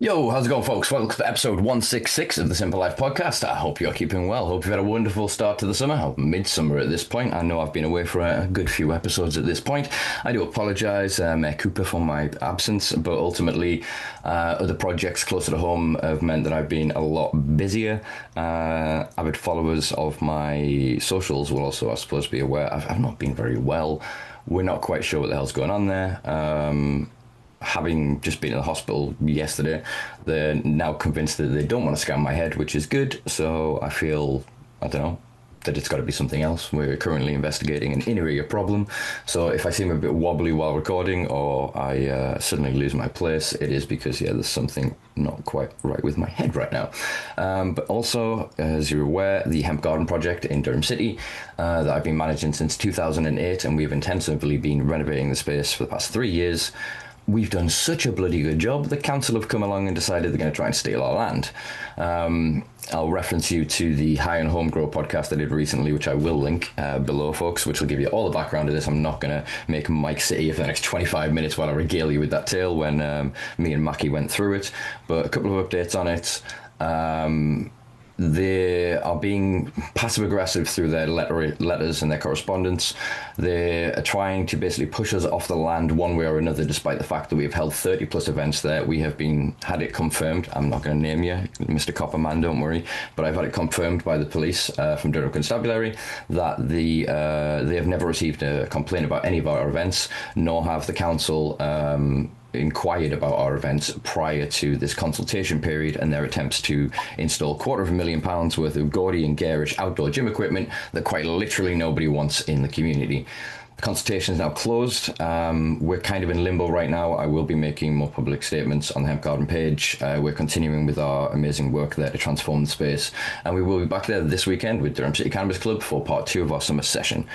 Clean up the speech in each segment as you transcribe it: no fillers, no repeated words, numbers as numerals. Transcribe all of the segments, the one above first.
Yo, how's it going, folks? Welcome to episode 166 of the Simpa Life Podcast. I hope you're keeping well. Hope you've had a wonderful start to the summer, or midsummer at this point. I know I've been away for a good few episodes at this point. I do apologise, Cooper, for my absence, but ultimately, other projects closer to home have meant that I've been a lot busier. Avid followers of my socials will also, I suppose, be aware I've not been very well. We're not quite sure what the hell's going on there. Having just been in the hospital yesterday, they're now convinced that they don't want to scan my head, which is good. So I feel, I don't know, that it's got to be something else. We're currently investigating an inner ear problem. So if I seem a bit wobbly while recording or I suddenly lose my place, it is because, yeah, there's something not quite right with my head right now. But also, as you're aware, the Hemp Garden project in Durham City that I've been managing since 2008, and we've intensively been renovating the space for the past 3 years. We've done such a bloody good job. The council have come along and decided they're going to try and steal our land. I'll reference you to the High and Home Grow podcast I did recently, which I will link below, folks, which will give you all the background of this. I'm not going to make Mike sit here for the next 25 minutes while I regale you with that tale when me and Mackie went through it. But a couple of updates on it. They are being passive aggressive through their letters and their correspondence. They are trying to basically push us off the land one way or another, despite the fact that we have held 30 plus events there. We have had it confirmed. I'm not going to name you, Mr. Copperman, don't worry, but I've had it confirmed by the police from Durham Constabulary that they have never received a complaint about any of our events, nor have the council inquired about our events prior to this consultation period and their attempts to install £250,000 worth of gaudy and garish outdoor gym equipment that quite literally nobody wants in the community. The consultation is now closed. We're kind of in limbo right now. I will be making more public statements on the Hemp Garden page. We're continuing with our amazing work there to transform the space, and we will be back there this weekend with Durham City Cannabis Club for part 2 of our summer session.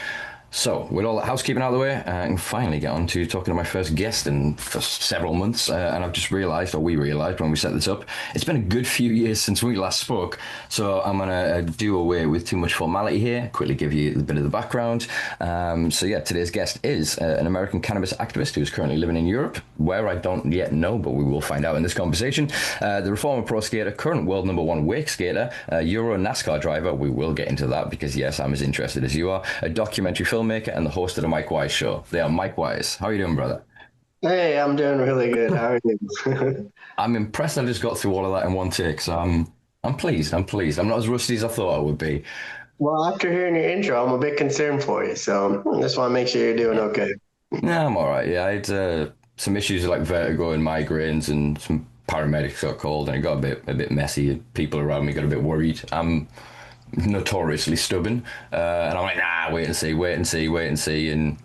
So, with all that housekeeping out of the way, I can finally get on to talking to my first guest for several months. And I've just realised, or we realised when we set this up, it's been a good few years since we last spoke. So I'm going to do away with too much formality here, quickly give you a bit of the background. Today's guest is an American cannabis activist who's currently living in Europe, where I don't yet know, but we will find out in this conversation. The reformer pro skater, current world number one wakeskater, Euro NASCAR driver, we will get into that because, yes, I'm as interested as you are, a documentary filmmaker and the host of the Mike Wise Show. They are Mike Wise. How are you doing, brother? Hey, I'm doing really good. How are you? I'm impressed I just got through all of that in one take, so I'm pleased. I'm pleased. I'm not as rusty as I thought I would be. Well, after hearing your intro, I'm a bit concerned for you, so just want to make sure you're doing okay. No, I'm all right. Yeah, I had some issues like vertigo and migraines, and some paramedics got called, and it got a bit messy. People around me got a bit worried. I'm notoriously stubborn, and I'm like, nah, wait and see, wait and see, wait and see, and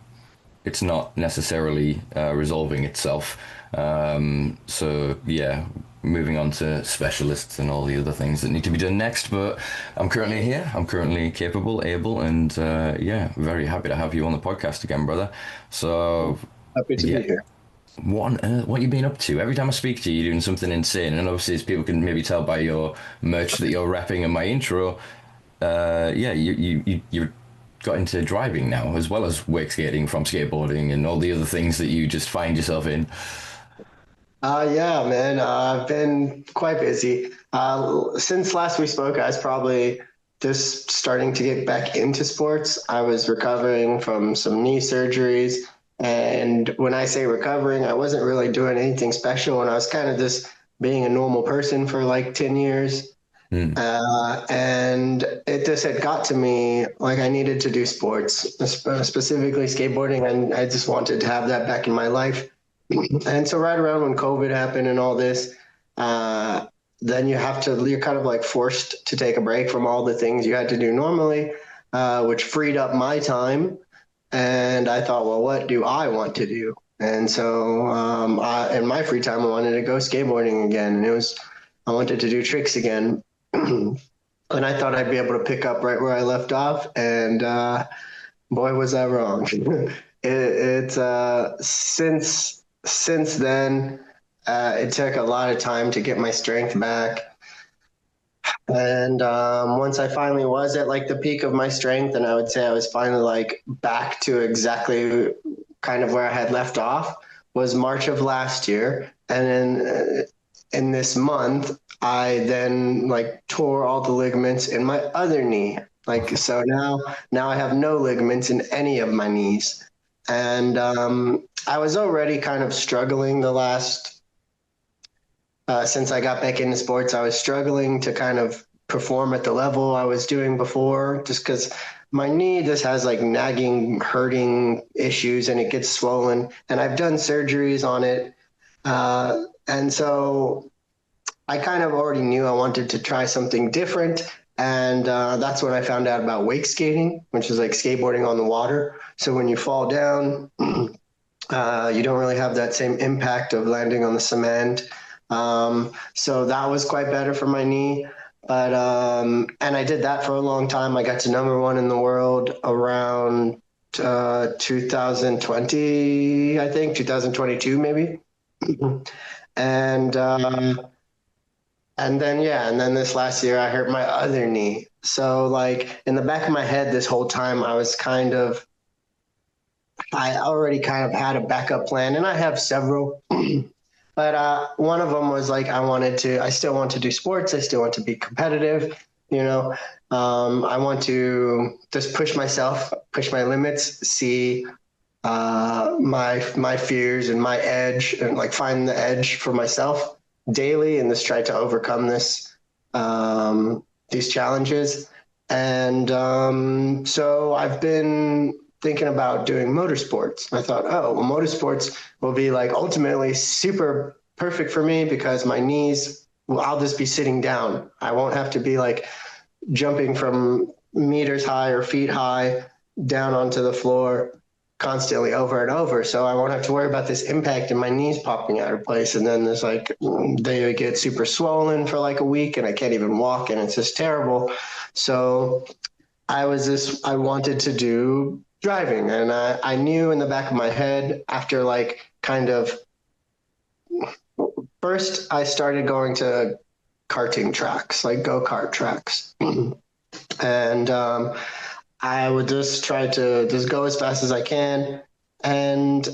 it's not necessarily resolving itself. So yeah, moving on to specialists and all the other things that need to be done next. But I'm currently here. I'm currently capable, able, and very happy to have you on the podcast again, brother. So Happy to yeah. be here. What on earth, what you been up to? Every time I speak to you, you're doing something insane. And obviously, as people can maybe tell by your merch that you're repping in my intro, you got into driving now, as well as wake skating from skateboarding and all the other things that you just find yourself in. Yeah, man, I've been quite busy. Since last we spoke, I was probably just starting to get back into sports. I was recovering from some knee surgeries. And when I say recovering, I wasn't really doing anything special. And I was kind of just being a normal person for like 10 years. Mm. And it just had got to me like I needed to do sports, specifically skateboarding. And I just wanted to have that back in my life. And so right around when COVID happened and all this, then you're kind of like forced to take a break from all the things you had to do normally, which freed up my time. And I thought, well, what do I want to do? And so in my free time, I wanted to go skateboarding again. And I wanted to do tricks again. And I thought I'd be able to pick up right where I left off. And boy, was I wrong. It's since then, it took a lot of time to get my strength back. And once I finally was at like the peak of my strength, and I would say I was finally like back to exactly kind of where I had left off, was March of last year. And then in this month, I then like tore all the ligaments in my other knee. Like, so now I have no ligaments in any of my knees. And I was already kind of struggling the last, since I got back into sports, I was struggling to kind of perform at the level I was doing before, just because my knee just has like nagging, hurting issues and it gets swollen. And I've done surgeries on it. And so I kind of already knew I wanted to try something different. And that's when I found out about wake skating, which is like skateboarding on the water. So when you fall down, you don't really have that same impact of landing on the cement. So that was quite better for my knee. But and I did that for a long time. I got to number one in the world around 2020, I think, 2022 maybe. And then this last year I hurt my other knee. So like in the back of my head this whole time I already kind of had a backup plan, and I have several. But one of them was like I still want to do sports. I still want to be competitive. I want to just push myself, push my limits, see my fears and my edge, and like find the edge for myself daily, and just try to overcome these challenges. And so I've been thinking about doing motorsports. I thought, oh, well, motorsports will be like ultimately super perfect for me because my knees, I'll just be sitting down. I won't have to be like jumping from meters high or feet high down onto the floor constantly over and over. So I won't have to worry about this impact and my knees popping out of place. And then there's like, they get super swollen for like a week and I can't even walk, and it's just terrible. So I wanted to do driving, and I knew in the back of my head after like kind of first I started going to karting tracks, like go-kart tracks. And I would just try to just go as fast as I can. And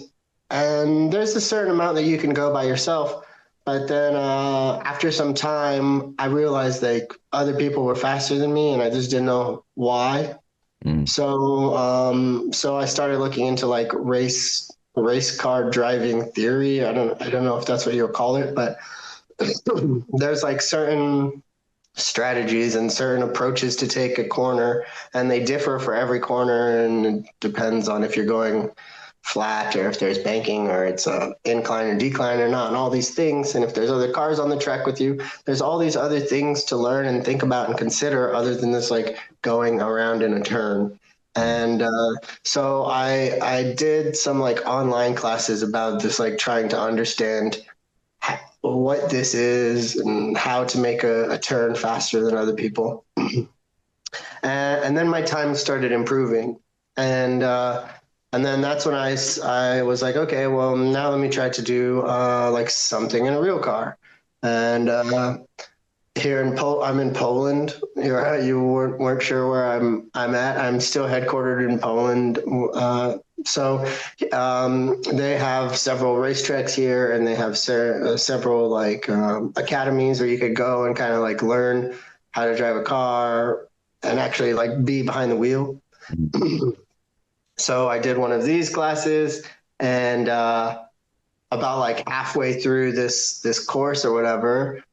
there's a certain amount that you can go by yourself. But then after some time, I realized like other people were faster than me, and I just didn't know why. So I started looking into like race car driving theory. I don't know if that's what you'll call it, but there's like certain strategies and certain approaches to take a corner, and they differ for every corner, and it depends on if you're going flat or if there's banking or it's a incline or decline or not, and all these things. And if there's other cars on the track with you, there's all these other things to learn and think about and consider other than this like going around in a turn. And so I did some like online classes about this, like trying to understand what this is and how to make a turn faster than other people. And then my time started improving. And then that's when I was like, okay, well, now let me try to do like something in a real car. And here I'm in Poland. You weren't sure where I'm at. I'm still headquartered in Poland. So they have several racetracks here, and they have several like academies where you could go and kind of like learn how to drive a car and actually like be behind the wheel. So I did one of these classes, and about like halfway through this course or whatever,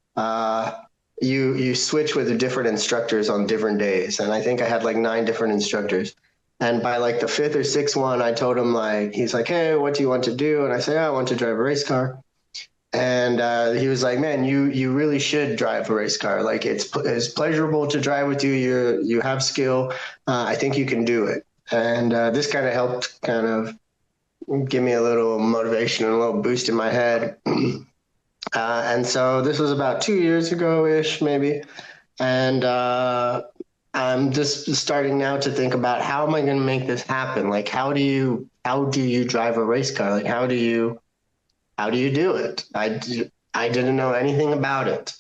you switch with the different instructors on different days. And I think I had like 9 different instructors. And by like the 5th or 6th one, I told him like, he's like, hey, what do you want to do? And I said, I want to drive a race car. And he was like, man, you really should drive a race car. Like it's pleasurable to drive with you. You have skill. I think you can do it. And this kind of helped kind of give me a little motivation and a little boost in my head. And so this was about 2 years ago-ish, maybe. And I'm just starting now to think about how am I going to make this happen? Like, how do you drive a race car? Like, how do you do it? I didn't know anything about it.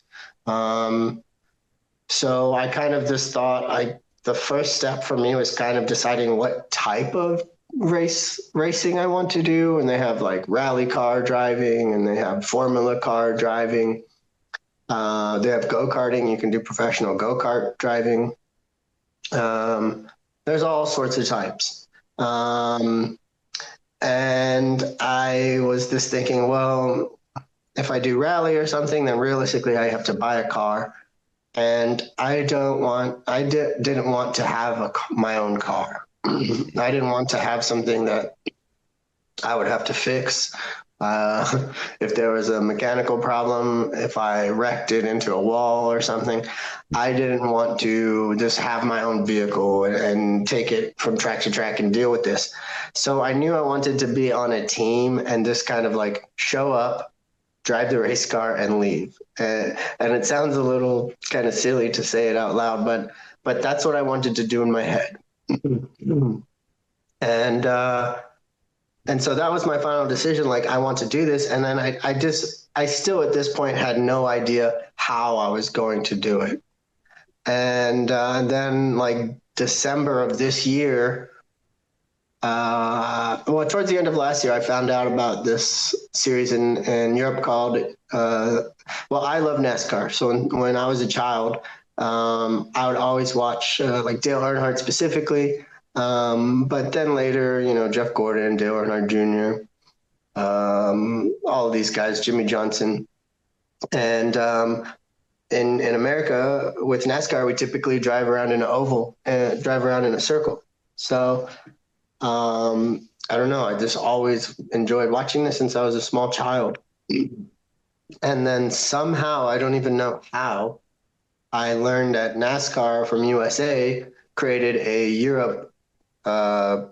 So I kind of just thought the first step for me was kind of deciding what type of racing I want to do. And they have like rally car driving, and they have formula car driving. They have go-karting. You can do professional go-kart driving. There's all sorts of types. And I was just thinking, well, if I do rally or something, then realistically I have to buy a car. And I didn't want to have my own car. I didn't want to have something that I would have to fix. If there was a mechanical problem, if I wrecked it into a wall or something, I didn't want to just have my own vehicle and take it from track to track and deal with this. So I knew I wanted to be on a team and just kind of like show up, drive the race car and leave. And it sounds a little kind of silly to say it out loud, but that's what I wanted to do in my head. And so that was my final decision. Like, I want to do this. And then I still at this point had no idea how I was going to do it. And then like December of this year, towards the end of last year, I found out about this series in Europe called, I love NASCAR. So when I was a child, I would always watch like Dale Earnhardt specifically. But then later, Jeff Gordon, Dale Earnhardt Jr., all of these guys, Jimmy Johnson. And in America with NASCAR, we typically drive around in an oval and drive around in a circle. So I don't know. I just always enjoyed watching this since I was a small child. And then somehow, I don't even know how, I learned that NASCAR from USA created a Europe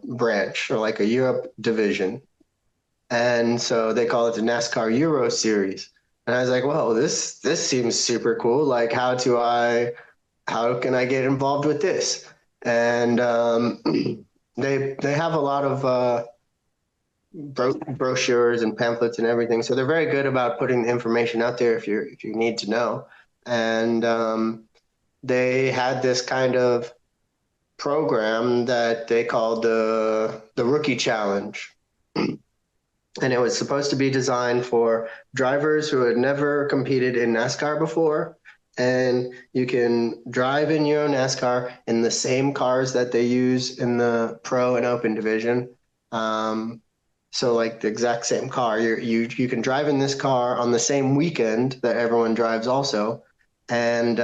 branch, or like a Europe division. And so they call it the NASCAR Euro Series. And I was like, well, this seems super cool. Like, how can I get involved with this? And they have a lot of brochures and pamphlets and everything. So they're very good about putting the information out there if you need to know. And they had this kind of program that they called the Rookie Challenge. And it was supposed to be designed for drivers who had never competed in NASCAR before. And you can drive in your own NASCAR in the same cars that they use in the pro and open division. So like the exact same car, you can drive in this car on the same weekend that everyone drives also. And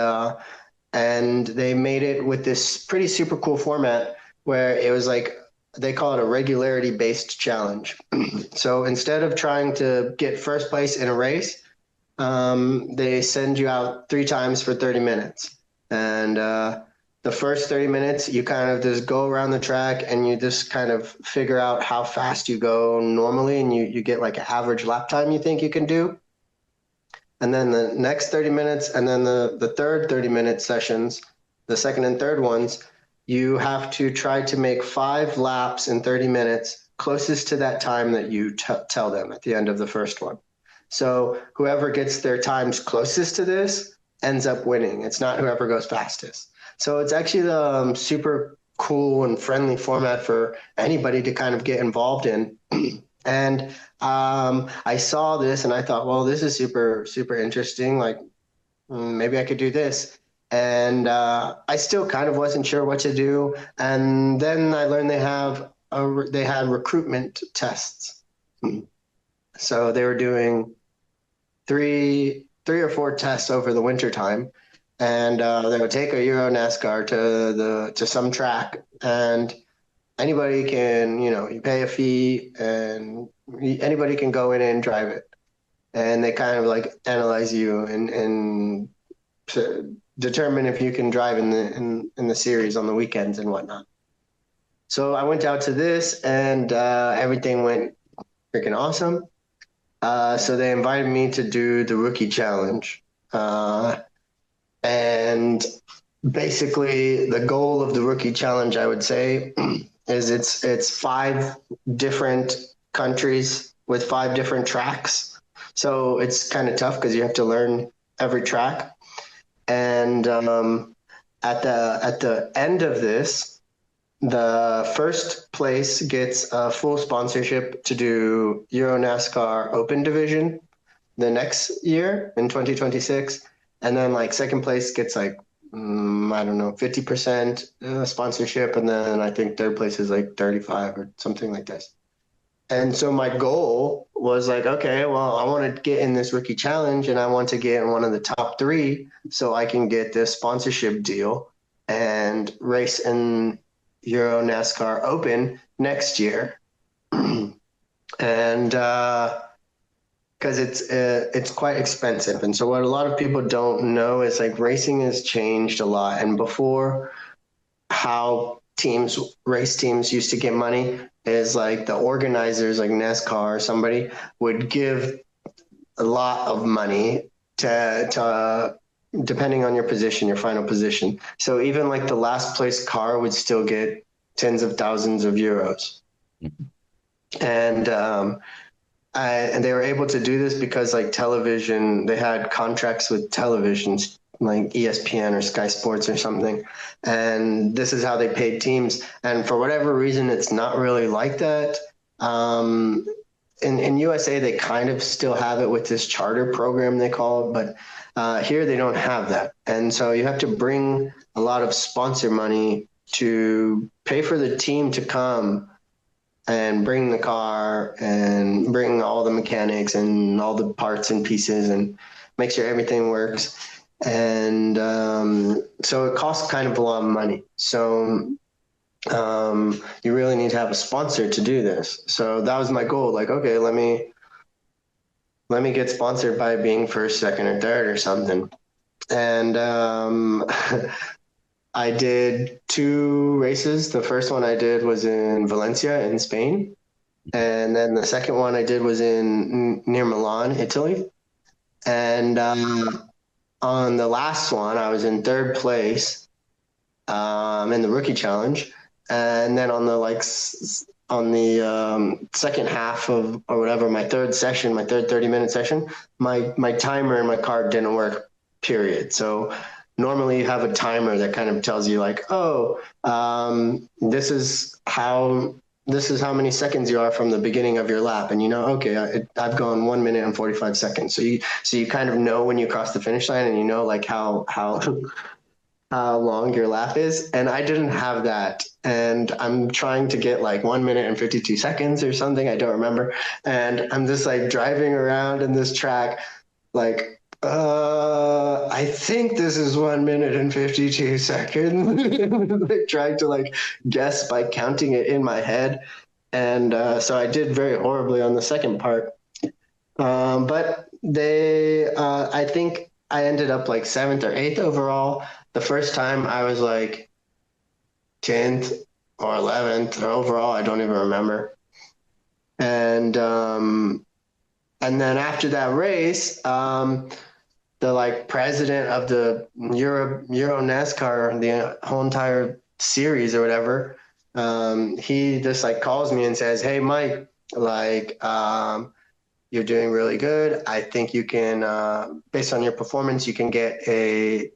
they made it with this pretty super cool format where it was like, they call it a regularity-based challenge. So instead of trying to get first place in a race, they send you out 3 times for 30 minutes. And the first 30 minutes, you kind of just go around the track and you just kind of figure out how fast you go normally, and you get like an average lap time you think you can do. And then the next 30 minutes, and then the third 30-minute sessions, the second and third ones, you have to try to make 5 laps in 30 minutes, closest to that time that you tell them at the end of the first one. So whoever gets their times closest to this ends up winning. It's not whoever goes fastest. So it's actually the super cool and friendly format for anybody to kind of get involved in. And I saw this and I thought, well, this is super, super interesting. Like, maybe I could do this. And I still kind of wasn't sure what to do. And then I learned they had recruitment tests. So they were doing three or 4 tests over the winter time. And they would take a Euro NASCAR to some track, and anybody can, you pay a fee and anybody can go in and drive it. And they kind of like analyze you and to determine if you can drive in the series on the weekends and whatnot. So I went out to this and everything went freaking awesome. So they invited me to do the Rookie Challenge. And basically the goal of the Rookie Challenge, I would say, is it's 5 different countries with 5 different tracks. So it's kind of tough because you have to learn every track. And at the end of this, the first place gets a full sponsorship to do Euro NASCAR Open Division the next year in 2026. And then like second place gets like, I don't know, 50% sponsorship. And then I think third place is like 35 or something like this. And so my goal was like, okay, well, I want to get in this rookie challenge and I want to get in one of the top 3 so I can get this sponsorship deal and race in Euro NASCAR Open next year. And because it's quite expensive. And so what a lot of people don't know is like racing has changed a lot. And before, how race teams used to get money is like the organizers, like NASCAR or somebody, would give a lot of money to depending on your position, your final position. So even like the last place car would still get tens of thousands of euros. And and they were able to do this because like television, they had contracts with televisions like ESPN or Sky Sports or something. And this is how they paid teams. And for whatever reason, it's not really like that. In USA, they kind of still have it with this charter program, they call it, but here they don't have that. And so you have to bring a lot of sponsor money to pay for the team to come and bring the car and bring all the mechanics and all the parts and pieces and make sure everything works. And so it costs kind of a lot of money. So you really need to have a sponsor to do this. So that was my goal. Like, okay, let me get sponsored by being first, second, or third or something. And I did 2 races. The first one I did was in Valencia in Spain. And then the second one I did was near Milan, Italy. And on the last one, I was in 3rd place in the rookie challenge. And then on the second half of, or whatever, my third 30-minute session, my timer in my car didn't work, period. So normally you have a timer that kind of tells you like, oh, this is how many seconds you are from the beginning of your lap. And okay, I've gone 1 minute and 45 seconds. So you kind of know when you cross the finish line, and you know like how long your lap is. And I didn't have that. And I'm trying to get like 1 minute and 52 seconds or something. I don't remember. And I'm just like driving around in this track, like, I think this is 1 minute and 52 seconds. Like trying to like guess by counting it in my head. And so I did very horribly on the second part. But I think I ended up like 7th or 8th overall. The first time I was like 10th or 11th or overall, I don't even remember. And then after that race, the like president of the Euro NASCAR, the whole entire series or whatever, he just like calls me and says, "Hey, Mike, like, you're doing really good. I think you can, based on your performance, you can get a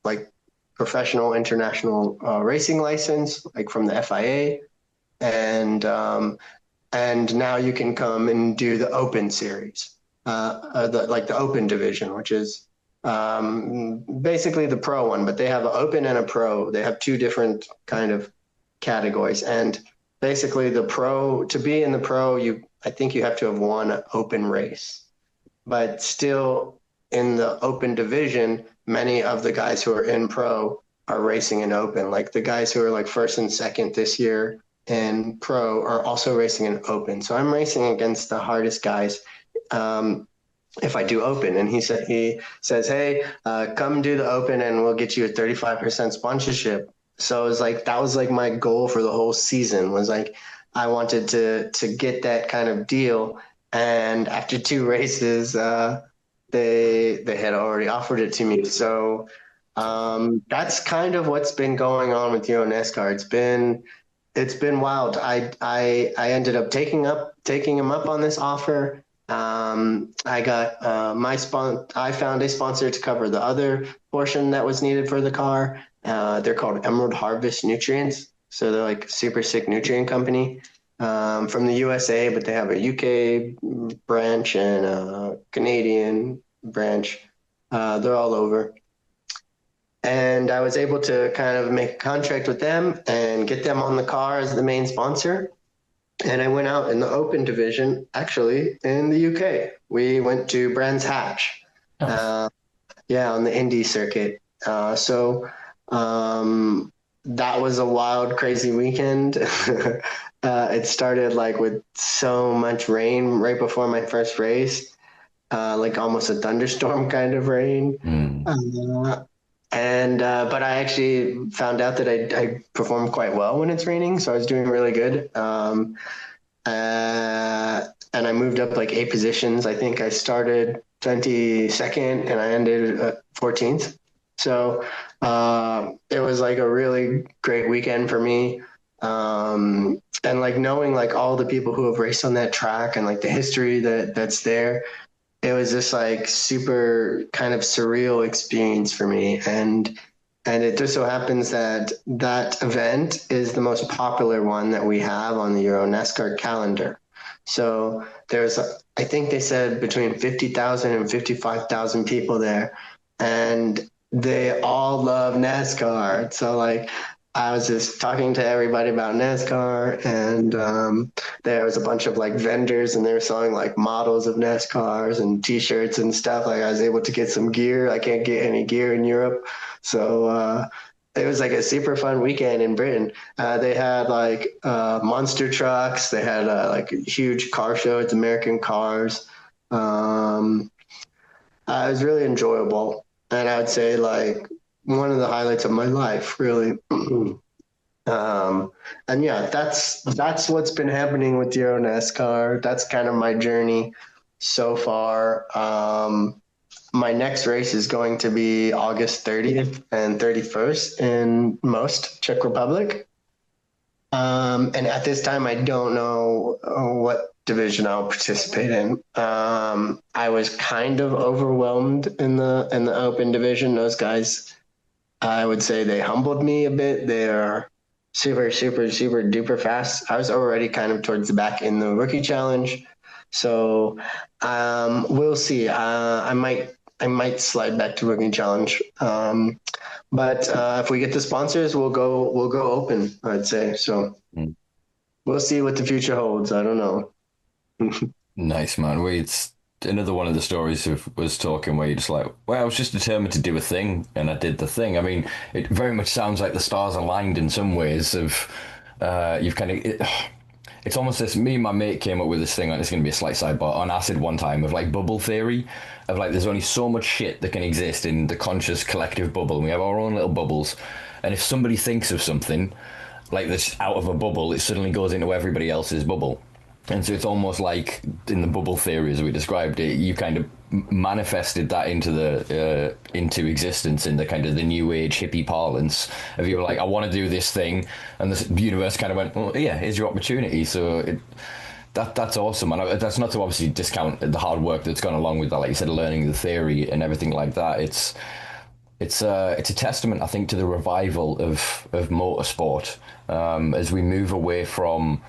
like professional international racing license, like from the FIA, and now you can come and do the Open series, the Open division, which is basically the pro one, but they have an Open and a Pro. They have 2 different kind of categories, and basically to be in the Pro, I think you have to have won an Open race, but still in the Open division, many of the guys who are in Pro are racing in Open. Like the guys who are like 1st and 2nd this year in Pro are also racing in Open. So I'm racing against the hardest guys if I do Open. And he says, "Hey, come do the Open and we'll get you a 35% sponsorship." So it was like, that was like my goal for the whole season, was like, I wanted to get that kind of deal. And after 2 races, they had already offered it to me. So that's kind of what's been going on with Euro NASCAR. It's been wild. I ended up taking him up on this offer. I got I found a sponsor to cover the other portion that was needed for the car. They're called Emerald Harvest Nutrients. So they're like super sick nutrient company from the USA, but they have a UK branch and a Canadian branch. They're all over. And I was able to kind of make a contract with them and get them on the car as the main sponsor. And I went out in the open division, actually, in the UK. We went to Brands Hatch, on the Indy circuit. That was a wild, crazy weekend. It started like with so much rain right before my first race, like almost a thunderstorm kind of rain. But I actually found out that I perform quite well when it's raining, so I was doing really good. And I moved up like 8 positions. I think I started 22nd and I ended 14th. So it was like a really great weekend for me. And like knowing like all the people who have raced on that track and like the history that's there, it was just like super kind of surreal experience for me. And it just so happens that that event is the most popular one that we have on the Euro NASCAR calendar. So there's, I think they said between 50,000 and 55,000 people there, and they all love NASCAR. So like, I was just talking to everybody about NASCAR, and there was a bunch of like vendors, and they were selling like models of NASCARs and T-shirts and stuff. Like I was able to get some gear. I can't get any gear in Europe, so it was like a super fun weekend in Britain. They had like monster trucks. They had like a huge car show. It's American cars. It was really enjoyable, and I would say like one of the highlights of my life, really. And yeah, that's what's been happening with Euro NASCAR. That's kind of my journey so far. My next race is going to be August 30th and 31st in Most, Czech Republic. And at this time, I don't know what division I'll participate in. I was kind of overwhelmed in the open division. Those guys, I would say they humbled me a bit. They're super, super, super duper fast. I was already kind of towards the back in the rookie challenge. So we'll see. I might slide back to rookie challenge. But if we get the sponsors, we'll go open, I'd say. So we'll see what the future holds. I don't know. Nice, man. It's another one of the stories was talking where you're just like, well, I was just determined to do a thing, and I did the thing. I mean, it very much sounds like the stars aligned in some ways. You've kind of, it's almost this. Me and my mate came up with this thing. Like, it's going to be a slight sidebar on acid one time of like bubble theory, of like there's only so much shit that can exist in the conscious collective bubble. And we have our own little bubbles, and if somebody thinks of something like this out of a bubble, it suddenly goes into everybody else's bubble. And so it's almost like in the bubble theory, as we described it, you kind of manifested that into existence in the kind of the new age hippie parlance of you were like, I want to do this thing, and the universe kind of went, well, yeah, here's your opportunity. So that's awesome, and that's not to obviously discount the hard work that's gone along with that, like you said, learning the theory and everything like that. It's a testament, I think, to the revival of motorsport as we move away from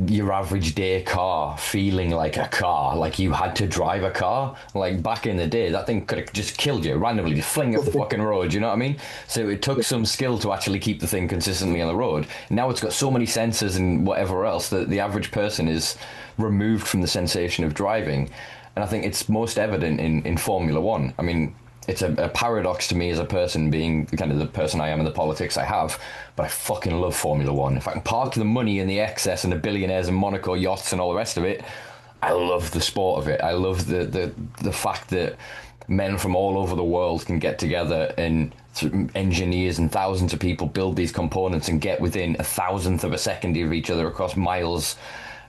your average day car feeling like a car, like you had to drive a car. Like back in the day, that thing could have just killed you randomly, just fling off the fucking road, you know what I mean? So it took some skill to actually keep the thing consistently on the road. Now it's got so many sensors and whatever else that the average person is removed from the sensation of driving. And I think it's most evident in Formula One. I mean, it's a paradox to me as a person, being kind of the person I am and the politics I have, but I fucking love Formula One. If I can park the money and the excess and the billionaires and Monaco yachts and all the rest of it, I love the sport of it. I love the fact that men from all over the world can get together, and engineers and thousands of people build these components and get within 1,000th of a second of each other across miles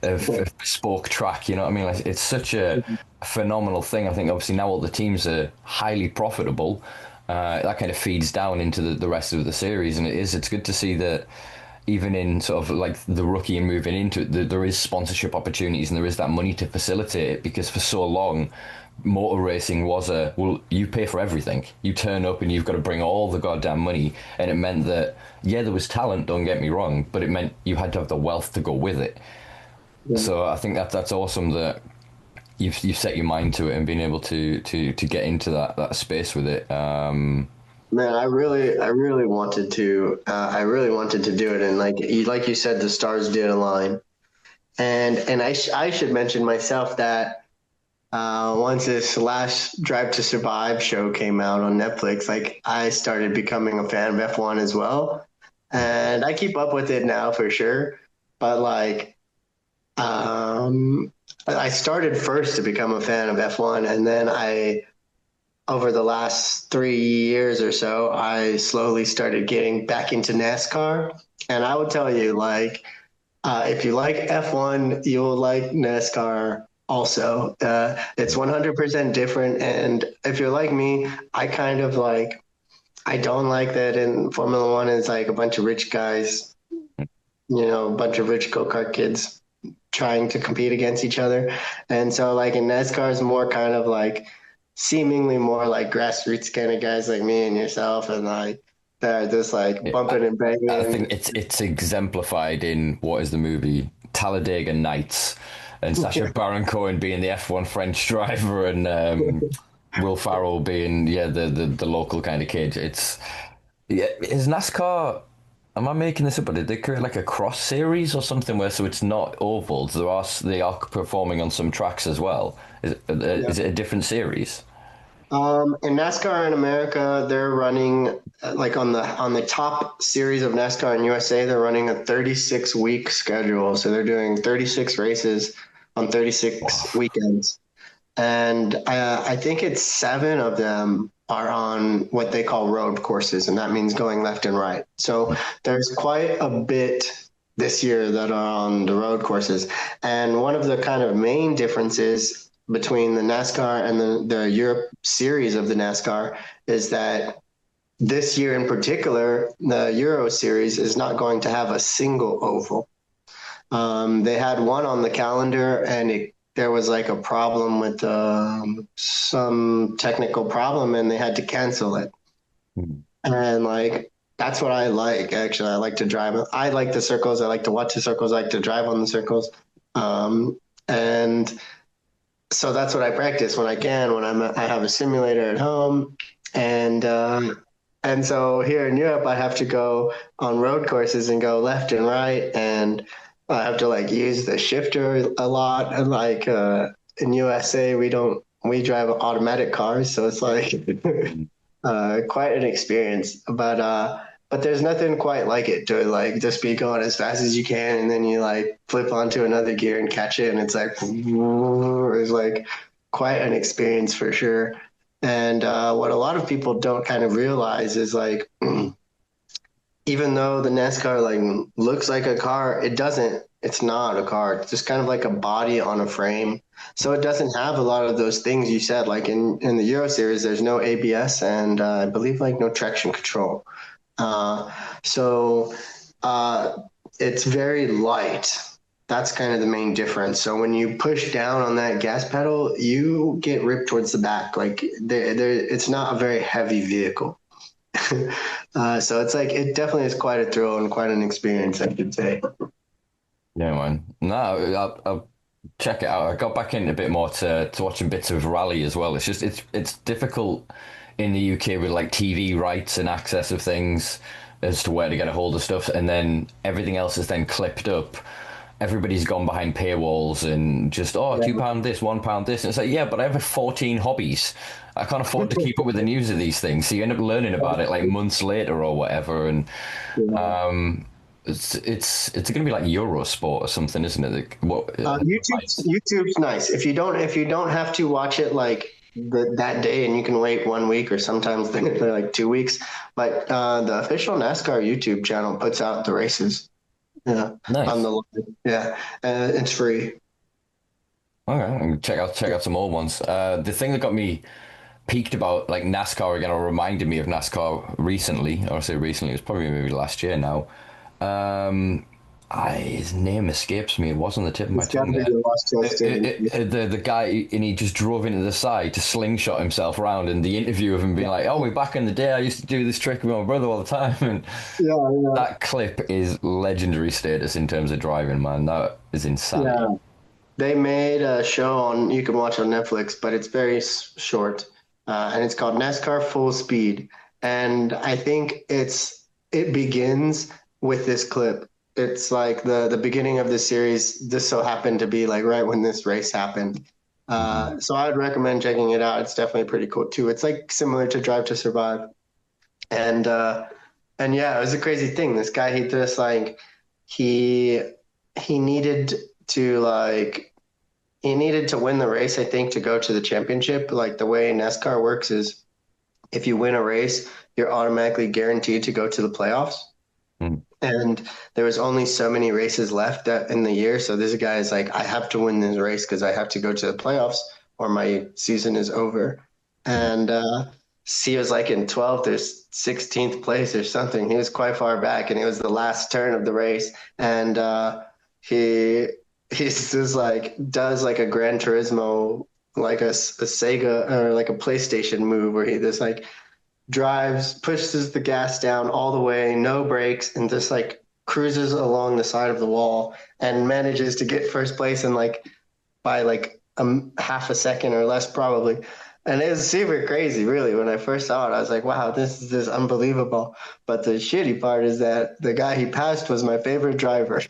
of bespoke track, you know what I mean? Like, it's such a phenomenal thing. I think obviously now all the teams are highly profitable. That kind of feeds down into the rest of the series, and it's good to see that even in sort of like the rookie and moving into it, there is sponsorship opportunities and there is that money to facilitate it, because for so long motor racing was you pay for everything. You turn up and you've got to bring all the goddamn money, and it meant that, yeah, there was talent, don't get me wrong, but it meant you had to have the wealth to go with it. Yeah. So I think that's awesome that you've set your mind to it and been able to get into that space with it. Man, I really wanted to. I really wanted to do it, and like you said, the stars did align. And I should mention myself that once this last Drive to Survive show came out on Netflix, like I started becoming a fan of F1 as well, and I keep up with it now for sure. But I started first to become a fan of F1, and then over the last 3 years or so, I slowly started getting back into NASCAR. And I will tell you, if you like F1, you will like NASCAR also. It's 100% different. And if you're like me, I kind of I don't like that in Formula One is like a bunch of rich guys, a bunch of rich go-kart kids trying to compete against each other. And so in NASCAR is more kind of seemingly more like grassroots kind of guys like me and yourself, and they're just bumping and banging. I think it's exemplified in what is the movie Talladega Nights, and Sacha Baron Cohen being the F1 French driver, and Will Ferrell being the local kind of kid. Is NASCAR? Am I making this up? But did they create a cross series or something so it's not ovals? They are performing on some tracks as well. Is it a different series? In NASCAR in America, they're running on the top series of NASCAR in USA, they're running a 36-week schedule. So they're doing 36 races on 36 weekends. And I think it's 7 of them are on what they call road courses, and that means going left and right. So there's quite a bit this year that are on the road courses. And one of the kind of main differences between the NASCAR and the Europe series of the NASCAR is that this year in particular, the Euro series is not going to have a single oval. They had one on the calendar, and there was a problem with some technical problem, and they had to cancel it. And that's what I like. Actually, I like to drive. I like the circles. I like to watch the circles. I like to drive on the circles. And so that's what I practice when I can, when I have a simulator at home. And so here in Europe, I have to go on road courses and go left and right. And I have to use the shifter a lot. And in USA, we drive automatic cars. So it's quite an experience, but there's nothing quite like it to just be going as fast as you can, and then you flip onto another gear and catch it, and it's quite an experience for sure. And what a lot of people don't kind of realize is even though the NASCAR looks like a car, it's not a car. It's just kind of like a body on a frame. So it doesn't have a lot of those things you said. In the Euro series, there's no ABS and I believe no traction control. So it's very light. That's kind of the main difference. So when you push down on that gas pedal, you get ripped towards the back. It's not a very heavy vehicle. So it's it definitely is quite a thrill and quite an experience, I could say. Yeah, man. No, I'll check it out. I got back in a bit more to watching bits of rally as well. It's just it's difficult in the UK with TV rights and access of things as to where to get a hold of stuff, and then everything else is then clipped up. Everybody's gone behind paywalls and just £2 this, £1 this, and it's but I have 14 hobbies. I can't afford to keep up with the news of these things, so you end up learning about it months later or whatever. And it's going to be like Eurosport or something, isn't it? YouTube's nice if you don't have to watch it that day, and you can wait 1 week or sometimes they're 2 weeks. But the official NASCAR YouTube channel puts out the races. Yeah, nice. On the line. Yeah, it's free. Okay, check out some old ones. The thing that got me peaked about NASCAR again, or reminded me of NASCAR recently, or I say recently, it was probably maybe last year now. His name escapes me. It was on the tip of my tongue there. The guy, and he just drove into the side to slingshot himself around, and the interview of him being we're back in the day, I used to do this trick with my brother all the time. And that clip is legendary status in terms of driving, man. That is insane. They made a show you can watch on Netflix, but it's very short, and it's called NASCAR Full Speed. And I think it begins with this clip. It's like the beginning of the series. This so happened to be like right when this race happened. So I'd recommend checking it out. It's definitely pretty cool too. It's like similar to Drive to Survive, and yeah, it was a crazy thing. This guy, he just like he he needed to like he needed to win the race, I think, to go to the championship. Like the way NASCAR works is if you win a race, you're automatically guaranteed to go to the playoffs. Mm. And there was only so many races left in the year. So this guy is like, I have to win this race because I have to go to the playoffs or my season is over. And he was like in 12th or 16th place or something. He was quite far back, and it was the last turn of the race. And he's just like does like a Gran Turismo, like a Sega or like a PlayStation move where he just like drives, pushes the gas down all the way, no brakes, and just like cruises along the side of the wall and manages to get first place in like by like half a second or less probably. And it was super crazy, really. When I first saw it, I was like, wow, this is just unbelievable. But the shitty part is that the guy he passed was my favorite driver.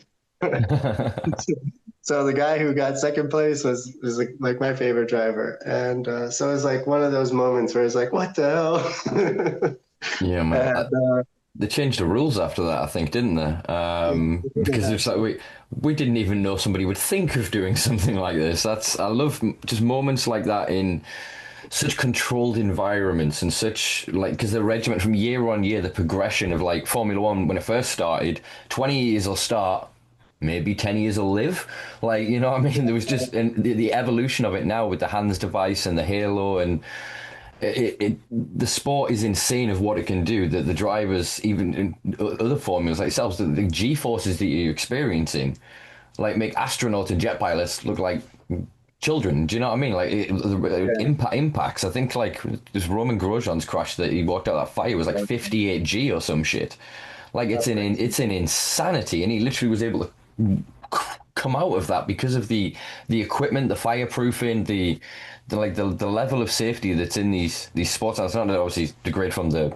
So the guy who got second place was like my favorite driver. And so it was like one of those moments where it's like, what the hell? Yeah, man. And, They changed the rules after that, I think, didn't they? Because it's like we didn't even know somebody would think of doing something like this. I love just moments like that in such controlled environments and such like because the regiment from year on year, the progression of like Formula One when it first started, 20 years will start. Maybe 10 years will live. Like, you know what I mean? There was just and the evolution of it now with the hands device and the halo and the sport is insane of what it can do. That the drivers, even in other formulas like yourselves, the G forces that you're experiencing, like make astronauts and jet pilots look like children. Do you know what I mean? Like impacts. I think like this Roman Grosjean's crash that he walked out of that fire was like 58 G or some shit. Like it's an insanity, and he literally was able to come out of that because of the equipment, the fireproofing, the level of safety that's in these sports. And it's not obviously degrade from the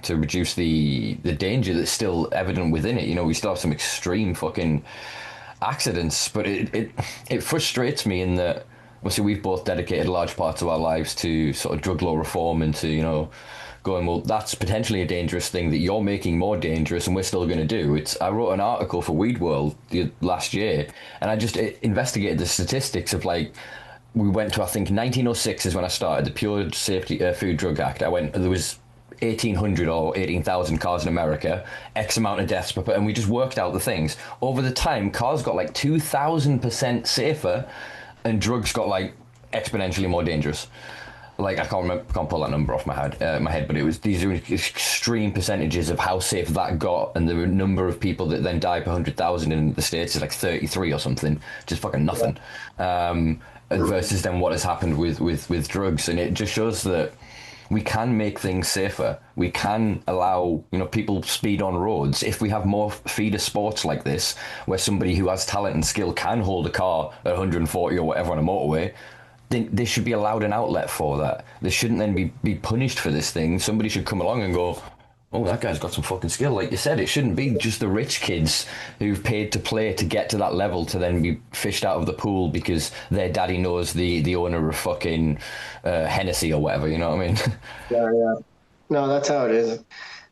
to reduce the danger that's still evident within it. You know, we still have some extreme fucking accidents, but it frustrates me in that obviously we've both dedicated large parts of our lives to sort of drug law reform and to, you know, going, well, that's potentially a dangerous thing that you're making more dangerous and we're still going to do. I wrote an article for Weed World last year, and I just investigated the statistics of like, we went to, I think 1906 is when I started the Pure Safety Food Drug Act. There was 1,800 or 18,000 cars in America, X amount of deaths per, and we just worked out the things. Over the time, cars got like 2,000% safer and drugs got like exponentially more dangerous. Like I can't pull that number off my head, but these are extreme percentages of how safe that got, and the number of people that then die per 100,000 in the States is like 33 or something, just fucking nothing. Versus then what has happened with drugs, and it just shows that we can make things safer. We can allow, you know, people speed on roads if we have more feeder sports like this, where somebody who has talent and skill can hold a car at 140 or whatever on a motorway. They should be allowed an outlet for that. They shouldn't then be punished for this thing. Somebody should come along and go, oh, that guy's got some fucking skill. Like you said, it shouldn't be just the rich kids who've paid to play to get to that level to then be fished out of the pool because their daddy knows the owner of fucking Hennessy or whatever, you know what I mean? Yeah. No, that's how it is.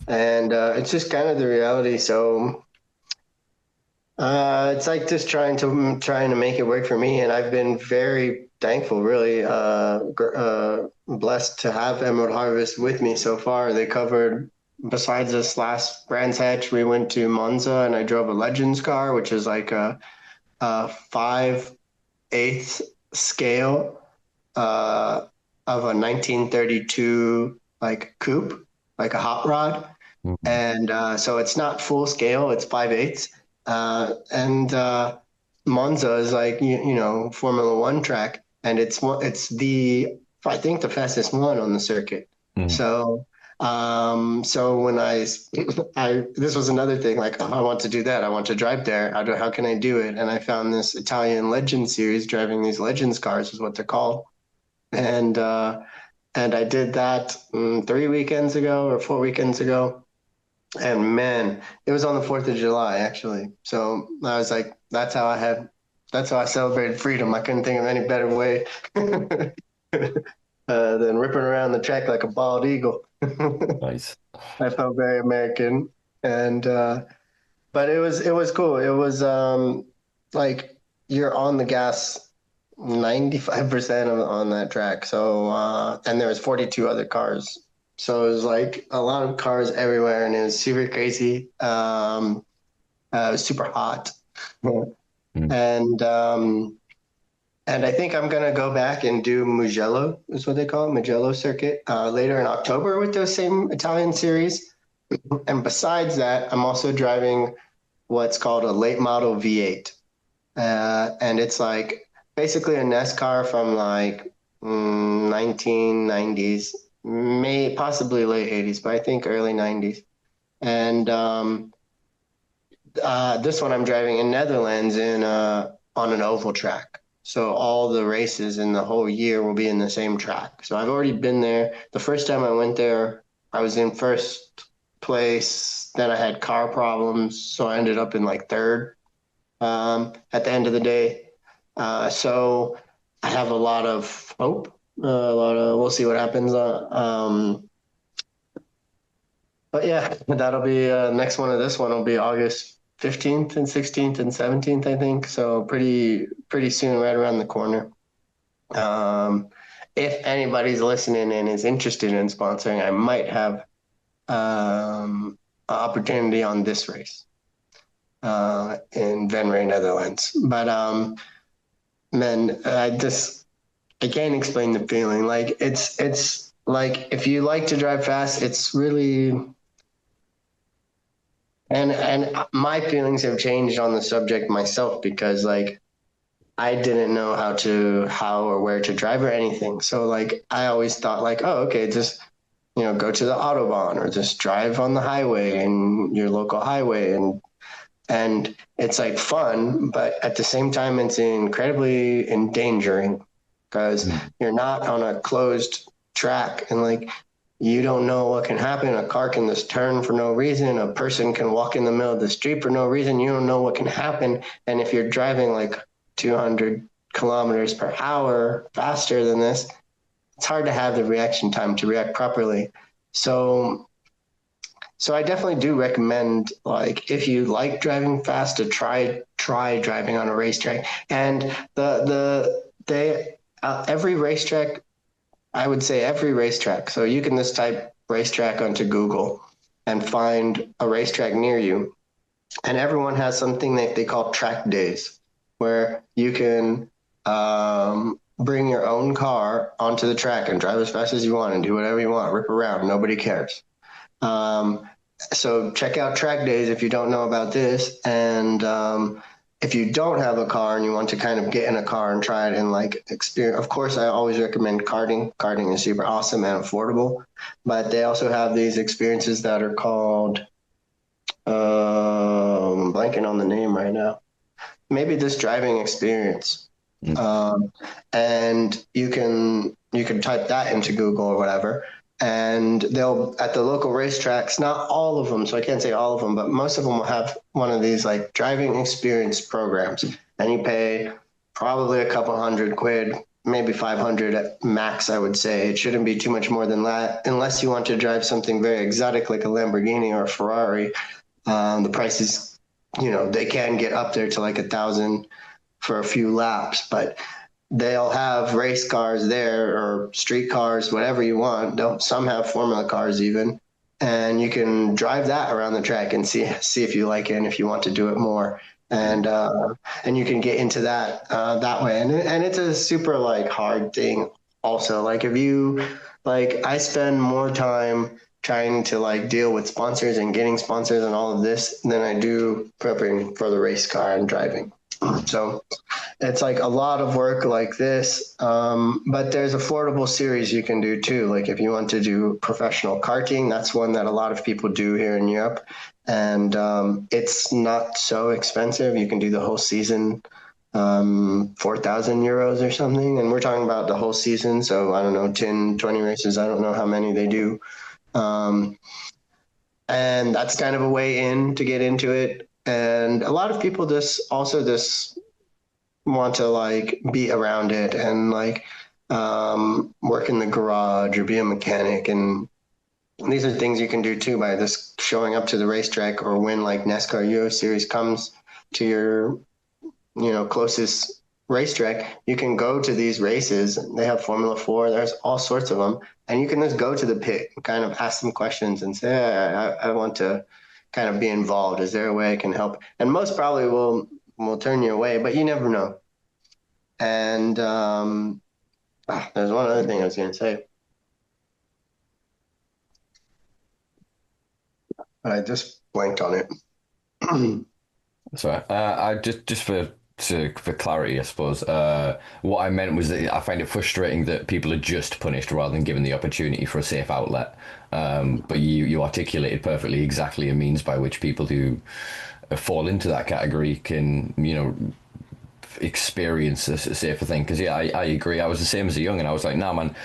And it's just kind of the reality. So it's like just trying to make it work for me. And I've been very thankful, really blessed to have Emerald Harvest with me so far. They covered, besides this last Brands Hatch, we went to Monza and I drove a Legends car, which is like a 5/8 scale of a 1932 like coupe, like a hot rod. Mm-hmm. And so it's not full scale, it's 5/8. And Monza is like, you know, Formula One track. And it's I think the fastest one on the circuit. Mm. So So when this was another thing, like, oh, I want to do that. I want to drive there. How can I do it? And I found this Italian Legend series, driving these Legends cars is what they're called. And I did that 3 weekends ago or 4 weekends ago. And man, it was on the 4th of July, actually. So I was like, that's how I celebrated freedom. I couldn't think of any better way than ripping around the track like a bald eagle. Nice. I felt very American. And, but it was cool. It was, like you're on the gas 95% on that track. So, and there was 42 other cars. So it was like a lot of cars everywhere, and it was super crazy. It was super hot. And I think I'm gonna go back and do Mugello, is what they call it, Mugello circuit, later in October with those same Italian series. And besides that, I'm also driving what's called a late model V8. And it's like basically a NASCAR from like 1990s, possibly late 80s, but I think early 90s. And this one I'm driving in Netherlands on an oval track. So all the races in the whole year will be in the same track. So I've already been there. The first time I went there, I was in first place. Then I had car problems, so I ended up in like third at the end of the day. So I have a lot of hope. We'll see what happens. But yeah, that'll be next one of this one will be August 15th and 16th and 17th, I think. So pretty soon, right around the corner. If anybody's listening and is interested in sponsoring, I might have an opportunity on this race in Venray, Netherlands. But man, I can't explain the feeling. Like it's like if you like to drive fast, it's really. And my feelings have changed on the subject myself because like I didn't know how or where to drive or anything. So like I always thought like, oh, okay, just go to the Autobahn or just drive on the highway and your local highway and it's like fun, but at the same time it's incredibly endangering because you're not on a closed track and like you don't know what can happen. A car can just turn for no reason. A person can walk in the middle of the street for no reason. You don't know what can happen. And if you're driving like 200 kilometers per hour faster than this, it's hard to have the reaction time to react properly. So I definitely do recommend, like, if you like driving fast, to try driving on a racetrack. And every racetrack, I would say every racetrack. So you can just type racetrack onto Google and find a racetrack near you. And everyone has something that they call track days, where you can bring your own car onto the track and drive as fast as you want and do whatever you want, rip around. Nobody cares. So check out track days if you don't know about this. And if you don't have a car and you want to kind of get in a car and try it and like experience, of course, I always recommend karting. Karting is super awesome and affordable, but they also have these experiences that are called, I'm blanking on the name right now. Maybe this driving experience. And you can type that into Google or whatever. And they'll, at the local racetracks, not all of them, so I can't say all of them, but most of them will have one of these like driving experience programs. And you pay probably a couple £100, maybe 500 at max, I would say. It shouldn't be too much more than that, unless you want to drive something very exotic like a Lamborghini or a Ferrari. The prices, they can get up there to like 1,000 for a few laps, but they'll have race cars there or street cars, whatever you want. Some have formula cars even, and you can drive that around the track and see if you like it and if you want to do it more. And you can get into that that way. And it's a super like hard thing also. Like if you like, I spend more time trying to like deal with sponsors and getting sponsors and all of this than I do prepping for the race car and driving. So it's like a lot of work like this, but there's affordable series you can do too. Like if you want to do professional karting, that's one that a lot of people do here in Europe, and it's not so expensive. You can do the whole season, 4,000 euros or something, and we're talking about the whole season. So I don't know, 10, 20 races. I don't know how many they do, and that's kind of a way in to get into it. And a lot of people just want to like be around it and like work in the garage or be a mechanic. And these are things you can do too by just showing up to the racetrack, or when like NASCAR Euro Series comes to your, closest racetrack, you can go to these races. They have Formula 4, there's all sorts of them. And you can just go to the pit and kind of ask them questions and say, hey, I want to kind of be involved. Is there a way I can help? And most probably will turn you away, but you never know. And there's one other thing I was going to say, but I just blanked on it. Sorry, I just for clarity, I suppose. What I meant was that I find it frustrating that people are just punished rather than given the opportunity for a safe outlet. But you articulated perfectly exactly a means by which people who fall into that category can, experience a safer thing. Because I agree. I was the same as a young, and I was like, nah, man,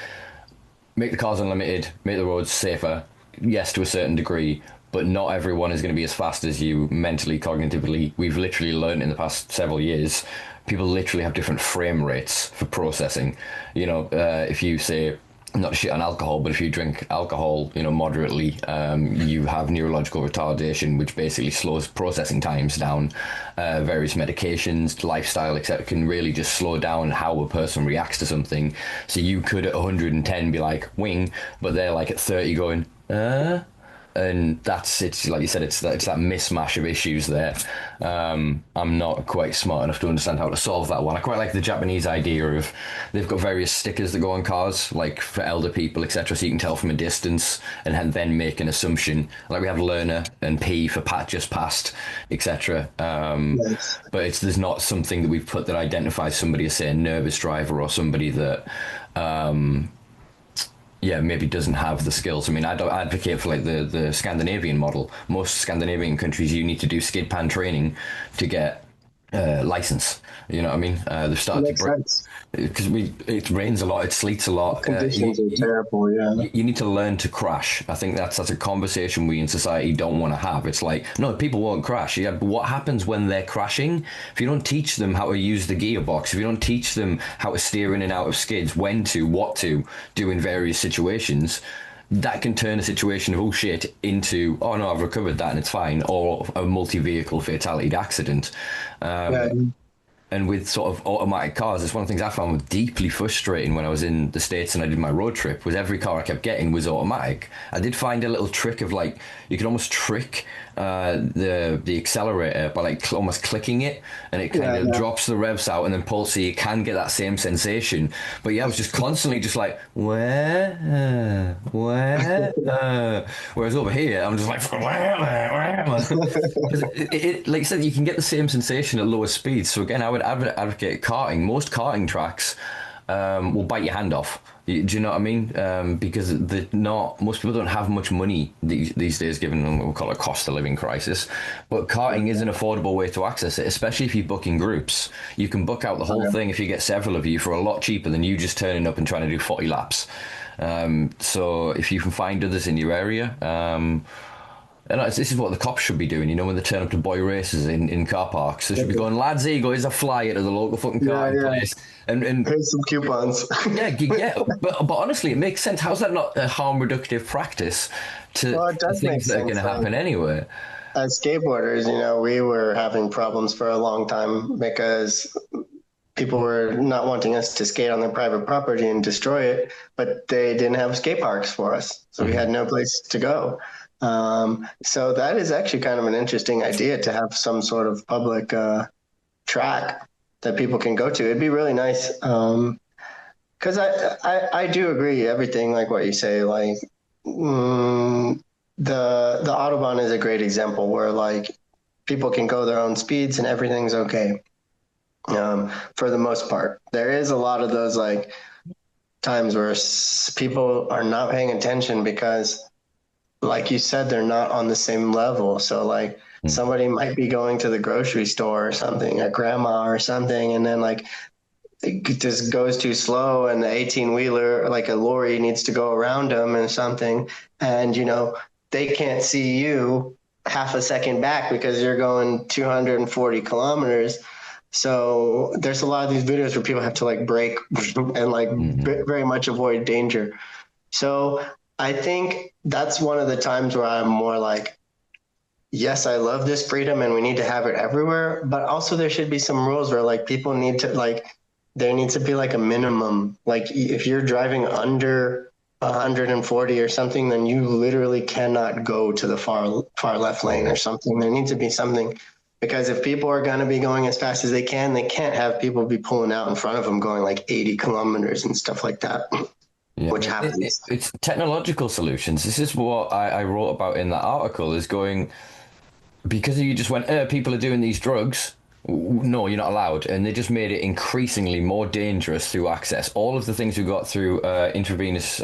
make the cars unlimited, make the roads safer. Yes, to a certain degree, but not everyone is going to be as fast as you mentally, cognitively. We've literally learned in the past several years, people literally have different frame rates for processing. If you say, not to shit on alcohol, but if you drink alcohol, moderately, you have neurological retardation, which basically slows processing times down. Various medications, lifestyle, etc., can really just slow down how a person reacts to something. So you could at 110 be like wing, but they're like at 30 going, and it's like you said, it's that mismatch of issues there. I'm not quite smart enough to understand how to solve that one. I quite like the Japanese idea of they've got various stickers that go on cars, like for elder people, etc., so you can tell from a distance and then make an assumption. Like we have learner and P for just passed, etc. Yes. But there's not something that we've put that identifies somebody as, say, a nervous driver or somebody that maybe doesn't have the skills. I mean, I don't advocate for like the Scandinavian model. Most Scandinavian countries, you need to do skid pan training to get license. You know what I mean? They've started to break because it rains a lot, it sleets a lot. Conditions are terrible. Yeah, you need to learn to crash. I think that's a conversation we in society don't want to have. It's like, no, people won't crash. Yeah, but what happens when they're crashing? If you don't teach them how to use the gearbox, if you don't teach them how to steer in and out of skids, when to, what to do in various situations, that can turn a situation of, oh shit, into, oh no, I've recovered that and it's fine, or a multi-vehicle fatality accident. And with sort of automatic cars, it's one of the things I found deeply frustrating when I was in the States and I did my road trip, was every car I kept getting was automatic. I did find a little trick of like, you can almost trick the accelerator by like almost clicking it, and it kind of drops the revs out and then pulls, so you can get that same sensation. But I was just constantly just like, where? Whereas over here, I'm just like, like I said, you can get the same sensation at lower speeds. So again, I would advocate karting. Most karting tracks will bite your hand off. Do you know what I mean? Because most people don't have much money these days, given what we call a cost of living crisis. But karting is an affordable way to access it, especially if you book in groups. You can book out the whole thing if you get several of you for a lot cheaper than you just turning up and trying to do 40 laps. So if you can find others in your area, and this is what the cops should be doing, when they turn up to boy races in car parks. They should be going, lads, here you go, here's a flyer to the local fucking car place. And here's some coupons. But honestly, it makes sense. How's that not a harm reductive practice to things that are going to happen anyway? As skateboarders, we were having problems for a long time because people were not wanting us to skate on their private property and destroy it, but they didn't have skate parks for us. So we had no place to go. So that is actually kind of an interesting idea, to have some sort of public track that people can go to. It'd be really nice, because I do agree everything like what you say. Like the Autobahn is a great example where like people can go their own speeds and everything's okay. for the most part. There is a lot of those like times where people are not paying attention because, like you said, they're not on the same level. So like somebody might be going to the grocery store or something, a grandma or something, and then like it just goes too slow and the 18-wheeler, like a lorry, needs to go around them or something. And, you know, they can't see you half a second back because you're going 240 kilometers. So there's a lot of these videos where people have to like brake and like very much avoid danger. So I think that's one of the times where I'm more like, yes, I love this freedom and we need to have it everywhere, but also there should be some rules where like people need to like, there needs to be like a minimum. Like if you're driving under 140 or something, then you literally cannot go to the far left lane or something. There needs to be something, because if people are going to be going as fast as they can't have people be pulling out in front of them going like 80 kilometers and stuff like that. Yeah. Which happens. It's technological solutions. This is what I wrote about in that article, is going, because you just went, people are doing these drugs. No, you're not allowed. And they just made it increasingly more dangerous through access. All of the things we got through intravenous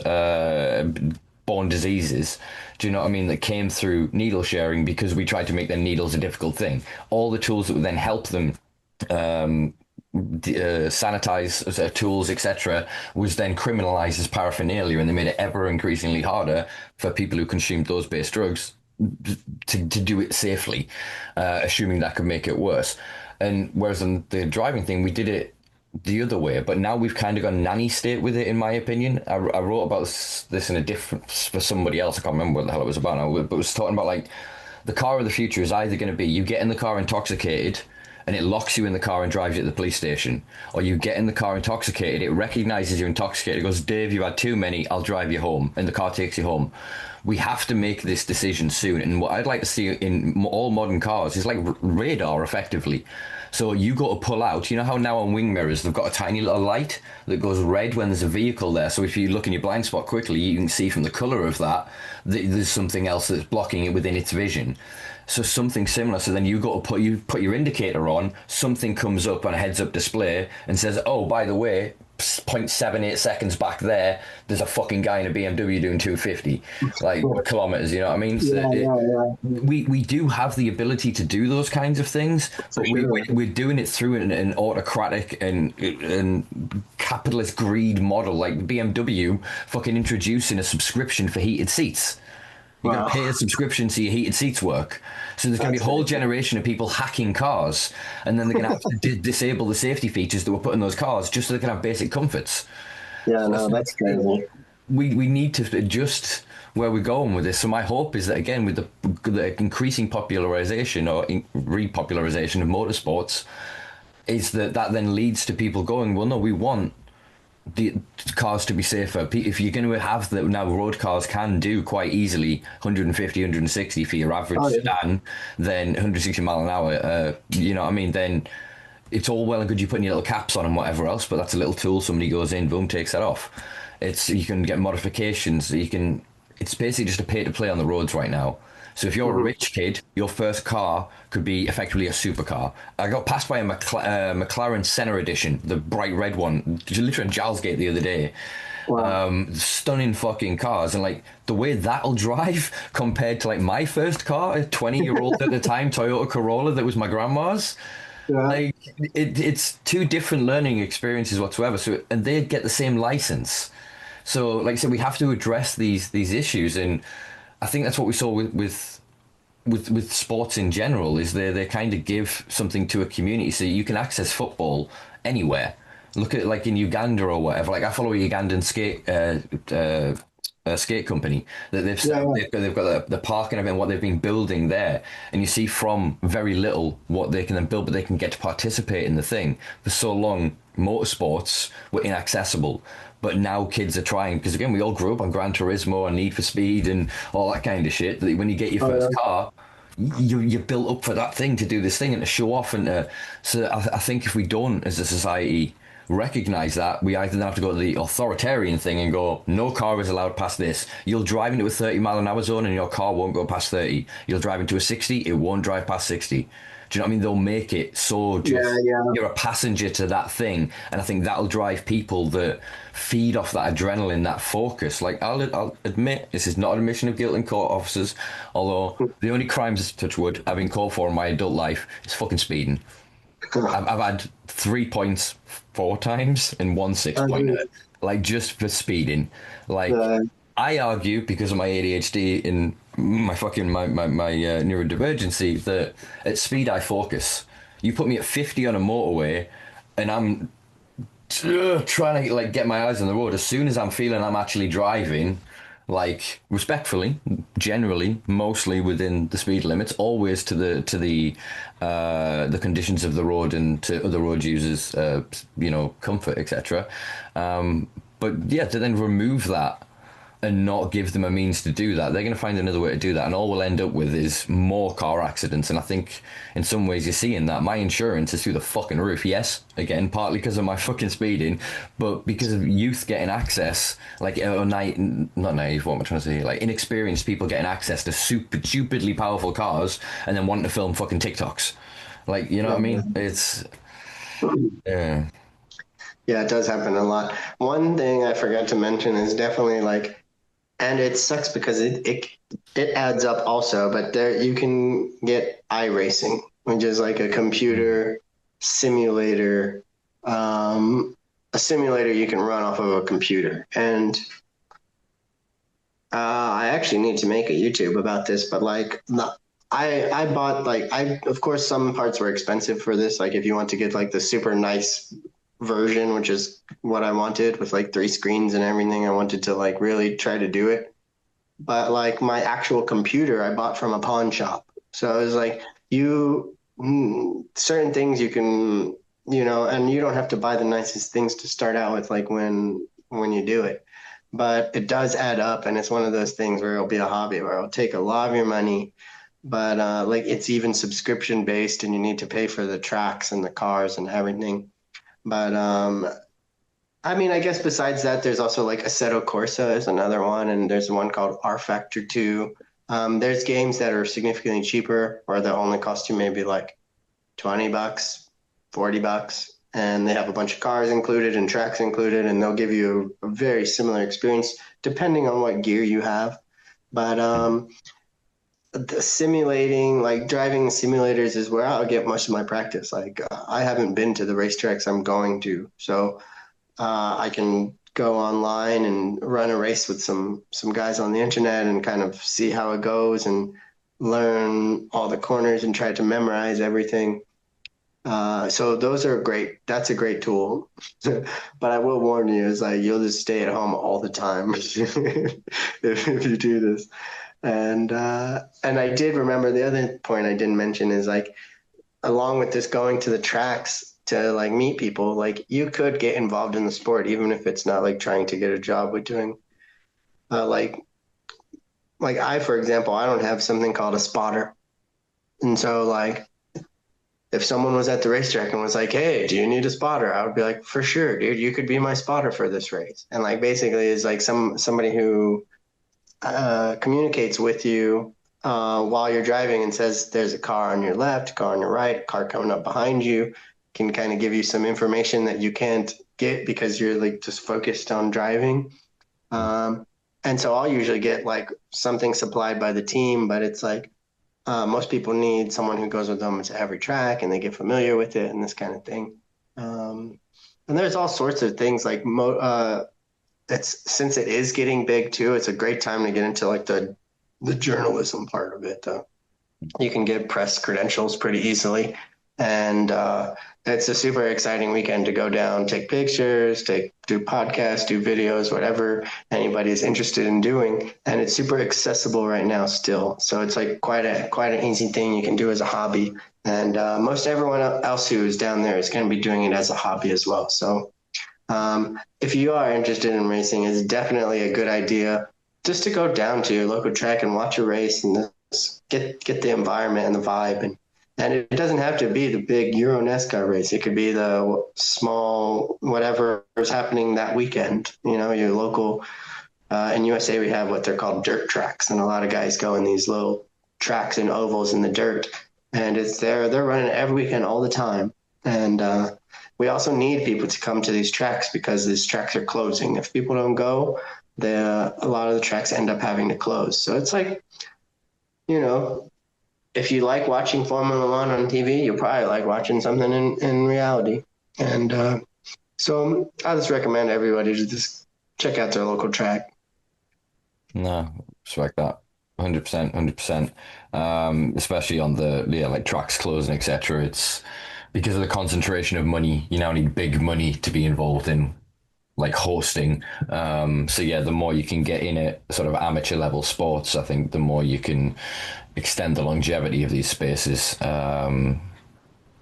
born diseases, do you know what I mean, that came through needle sharing because we tried to make their needles a difficult thing. All the tools that would then help them sanitize tools, etc., was then criminalized as paraphernalia, and they made it ever increasingly harder for people who consumed those base drugs to do it safely, assuming that could make it worse. And whereas on the driving thing, we did it the other way, but now we've kind of got a nanny state with it, in my opinion. I wrote about this in a different, for somebody else, I can't remember what the hell it was about now, but it was talking about like the car of the future is either going to be you get in the car intoxicated and it locks you in the car and drives you to the police station, or you get in the car intoxicated, it recognizes you're intoxicated, it goes, Dave, you've had too many, I'll drive you home, and the car takes you home. We have to make this decision soon, and what I'd like to see in all modern cars is like radar, effectively. So you go to pull out, you know how now on wing mirrors they've got a tiny little light that goes red when there's a vehicle there, so if you look in your blind spot quickly, you can see from the colour of that there's something else that's blocking it within its vision. So something similar. So then you got to put your indicator on, something comes up on a heads-up display and says, oh, by the way, 0.78 seconds back there's a fucking guy in a BMW doing 250 like kilometers, you know what I mean? So we do have the ability to do those kinds of things, but we're doing it through an autocratic and capitalist greed model, like BMW fucking introducing a subscription for heated seats. You're going to pay a subscription so your heated seats work. So there's going to be a whole generation of people hacking cars, and then they're going to have to disable the safety features that were put in those cars just so they can have basic comforts. Yeah, no, that's crazy. We need to adjust where we're going with this. So my hope is that, again, with the increasing popularization or repopularization of motorsports, is that then leads to people going, well, no, we want the cars to be safer. If you're going to have that now, road cars can do quite easily 150, 160 for your average sedan, then 160 mile an hour, you know what I mean, then it's all well and good you putting your little caps on and whatever else, but that's a little tool, somebody goes in, boom, takes that off. You can get modifications, it's basically just a pay to play on the roads right now. So if you're a rich kid, your first car could be effectively a supercar. I got passed by a McLaren Senna edition, the bright red one, literally on Jalsgate the other day. Wow. Stunning fucking cars, and like the way that'll drive compared to like my first car, a 20-year-old at the time Toyota Corolla that was my grandma's. Yeah. Like it's two different learning experiences whatsoever. So, and they get the same license. So, like I said, we have to address these issues, and I think that's what we saw with sports in general, is they kind of give something to a community. So you can access football anywhere. Look at it like in Uganda or whatever. Like I follow a Ugandan skate company that they've got the park and everything, what they've been building there, and you see from very little what they can then build, but they can get to participate in the thing. For so long, motorsports were inaccessible. But now kids are trying, because again, we all grew up on Gran Turismo and Need for Speed and all that kind of shit. That when you get your first car, you're built up for that thing, to do this thing and to show off. And so I think if we don't, as a society, recognize that, we either have to go to the authoritarian thing and go, no car is allowed past this. You'll drive into a 30 mile an hour zone and your car won't go past 30. You'll drive into a 60, it won't drive past 60. Do you know what I mean? They'll make it so just you're a passenger to that thing, and I think that'll drive people that feed off that adrenaline, that focus. Like I'll admit, this is not an admission of guilt in court, officers. Although the only crimes, touch wood, I've been caught for in my adult life is fucking speeding. I've had 3 points 4 times and 1 6-pointer, like just for speeding. Like I argue because of my ADHD and my neurodivergency that at speed I focus. You put me at 50 on a motorway, and I'm trying to like get my eyes on the road. As soon as I'm feeling I'm actually driving, like respectfully, generally, mostly within the speed limits, always to the conditions of the road and to other road users, comfort, etc. But yeah, to then remove that and not give them a means to do that, they're going to find another way to do that, and all we'll end up with is more car accidents. And I think in some ways you're seeing that. My insurance is through the fucking roof. Yes, again, partly because of my fucking speeding, but because of youth getting access, like not naive, what am I trying to say, like inexperienced people getting access to stupidly powerful cars and then wanting to film fucking TikToks. Like, you know what I mean? It's yeah, it does happen a lot. One thing I forgot to mention is definitely like, and it sucks because it adds up also, but there you can get iRacing, which is like a computer simulator, a simulator you can run off of a computer. And I actually need to make a YouTube about this, but like I bought of course some parts were expensive for this. Like if you want to get like the super nice version, which is what I wanted with like 3 screens and everything, I wanted to like really try to do it. But like my actual computer I bought from a pawn shop. So it was like certain things you can, and you don't have to buy the nicest things to start out with, like when you do it, but it does add up. And it's one of those things where it'll be a hobby where it'll take a lot of your money, but like it's even subscription based and you need to pay for the tracks and the cars and everything. But I mean, I guess besides that, there's also like Assetto Corsa is another one, and there's one called R Factor 2. There's games that are significantly cheaper, or that only cost you maybe like $20, $40, and they have a bunch of cars included and tracks included, and they'll give you a very similar experience depending on what gear you have. But the simulating, like driving simulators, is where I'll get most of my practice. Like I haven't been to the racetracks I'm going to, so I can go online and run a race with some guys on the internet and kind of see how it goes and learn all the corners and try to memorize everything. So those are great. That's a great tool. But I will warn you, is like you'll just stay at home all the time if you do this. And I did remember the other point I didn't mention is like, along with this going to the tracks to like meet people, like you could get involved in the sport, even if it's not like trying to get a job with doing like I, for example, I don't have something called a spotter. And so like, if someone was at the racetrack and was like, hey, do you need a spotter? I would be like, for sure, dude, you could be my spotter for this race. And like, basically is like somebody who communicates with you while you're driving and says, there's a car on your left, car on your right, car coming up behind you, can kind of give you some information that you can't get because you're like just focused on driving. And so I'll usually get like something supplied by the team, but it's like most people need someone who goes with them to every track and they get familiar with it and this kind of thing. And there's all sorts of things like since it is getting big too, it's a great time to get into like the journalism part of it. You can get press credentials pretty easily, and it's a super exciting weekend to go down, take pictures, do podcasts, do videos, whatever anybody is interested in doing. And it's super accessible right now still. So it's like quite an easy thing you can do as a hobby. And most everyone else who is down there is going to be doing it as a hobby as well. So if you are interested in racing, it's definitely a good idea just to go down to your local track and watch a race and just get the environment and the vibe. And it doesn't have to be the big Euro NASCAR race. It could be the small, whatever is happening that weekend, your local. In USA, we have what they're called dirt tracks. And a lot of guys go in these little tracks and ovals in the dirt. and they're running every weekend all the time. And we also need people to come to these tracks because these tracks are closing. If people don't go, a lot of the tracks end up having to close. So it's like, you know, if you like watching Formula One on TV, you'll probably like watching something in reality. And so I just recommend everybody to just check out their local track. No, respect that. 100%, 100%. Especially on like tracks closing, etc. It's because of the concentration of money. You now need big money to be involved in like hosting. So yeah, the more you can get in at sort of amateur level sports, I think the more you can extend the longevity of these spaces,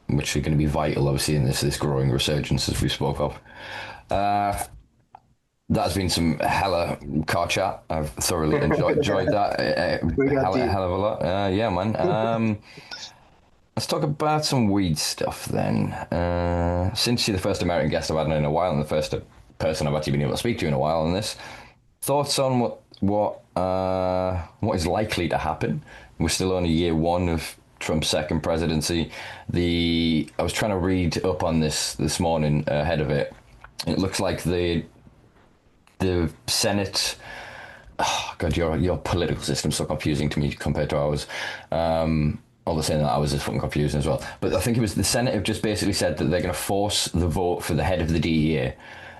which are going to be vital, obviously, in this growing resurgence as we spoke of. That's been some hella car chat. I've thoroughly enjoyed that. Hell of a lot. Yeah, man. Let's talk about some weed stuff then. Since you're the first American guest I've had in a while, and the first person I've actually been able to speak to in a while on this, thoughts on what is likely to happen? We're still on year one of Trump's second presidency. I was trying to read up on this morning ahead of it. It looks like the Senate. Oh God, your political system's so confusing to me compared to ours. All the saying that ours is fucking confusing as well. But I think it was the Senate have just basically said that they're going to force the vote for the head of the DEA,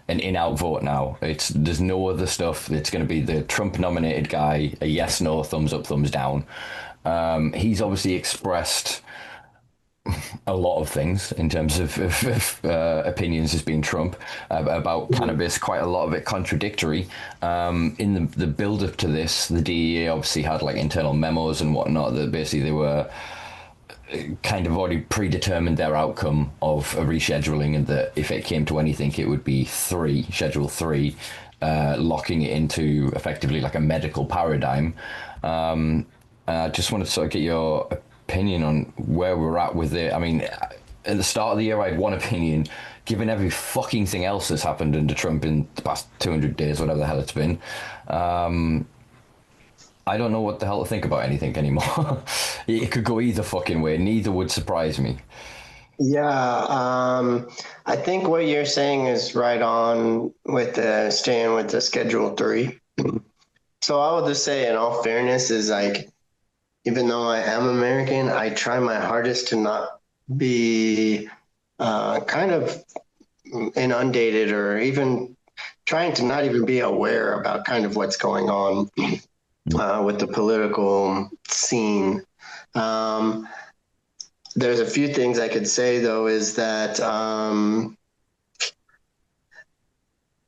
an in-out vote now. There's no other stuff. It's going to be the Trump-nominated guy, a yes, no, thumbs up, thumbs down. He's obviously expressed a lot of things in terms of opinions as being Trump about cannabis, quite a lot of it contradictory. In the build-up to this, the DEA obviously had like internal memos and whatnot that basically they were kind of already predetermined their outcome of a rescheduling, and that if it came to anything, it would be Schedule 3, locking it into effectively like a medical paradigm. I just wanted to sort of get your opinion on where we're at with it. I mean, at the start of the year, I had one opinion. Given every fucking thing else that's happened under Trump in the past 200 days, whatever the hell it's been, I don't know what the hell to think about anything anymore. It could go either fucking way. Neither would surprise me. Yeah, I think what you're saying is right on with staying with the Schedule 3. So I would just say, in all fairness, is like, even though I am American, I try my hardest to not be kind of inundated, or even trying to not even be aware about kind of what's going on with the political scene. There's a few things I could say, though, is that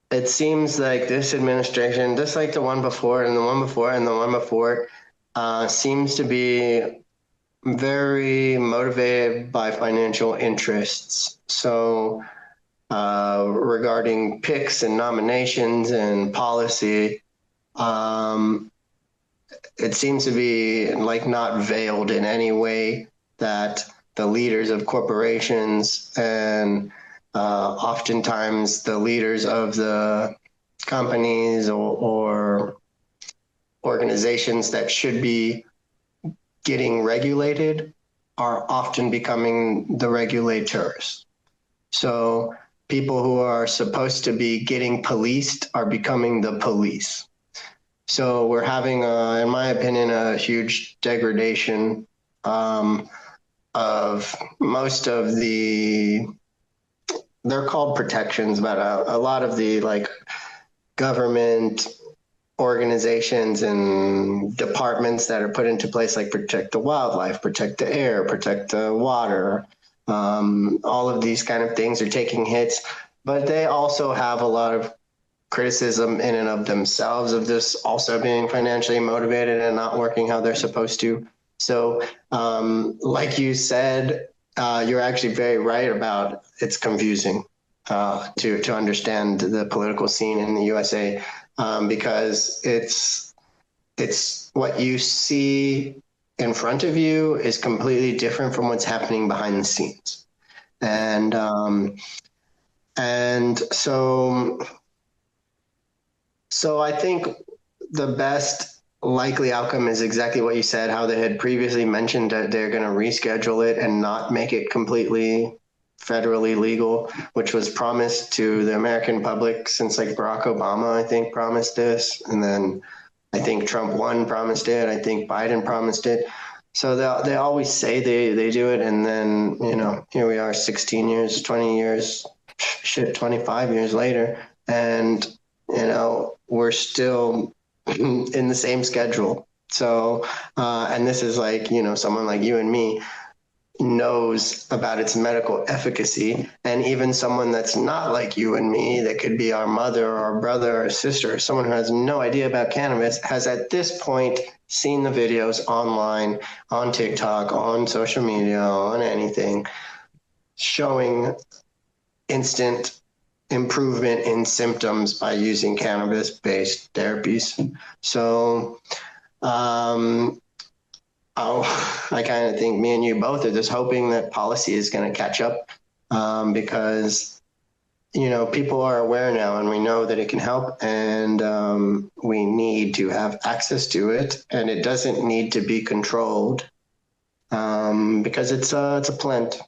it seems like this administration, just like the one before and the one before and the one before, seems to be very motivated by financial interests. So regarding picks and nominations and policy, it seems to be like not veiled in any way that the leaders of corporations and oftentimes the leaders of the companies or organizations that should be getting regulated are often becoming the regulators. So people who are supposed to be getting policed are becoming the police. So we're having, in my opinion, a huge degradation of most of they're called protections, but a lot of the like government organizations and departments that are put into place, like protect the wildlife, protect the air, protect the water. All of these kind of things are taking hits, but they also have a lot of criticism in and of themselves of this also being financially motivated and not working how they're supposed to. So like you said, you're actually very right about it's confusing to understand the political scene in the USA. Because it's what you see in front of you is completely different from what's happening behind the scenes. And so I think the best likely outcome is exactly what you said, how they had previously mentioned that they're going to reschedule it and not make it completely federally legal, which was promised to the American public since like Barack Obama, I think, promised this. And then I think Trump 1 promised it. I think Biden promised it. So they always say they do it. And then, here we are 16 years, 20 years, 25 years later. And, we're still in the same schedule. So, and this is like, someone like you and me knows about its medical efficacy. And even someone that's not like you and me, that could be our mother or our brother or sister, someone who has no idea about cannabis, has at this point seen the videos online, on TikTok, on social media, on anything, showing instant improvement in symptoms by using cannabis-based therapies. So, I kind of think me and you both are just hoping that policy is going to catch up, because, people are aware now, and we know that it can help, and we need to have access to it, and it doesn't need to be controlled, because it's a plant.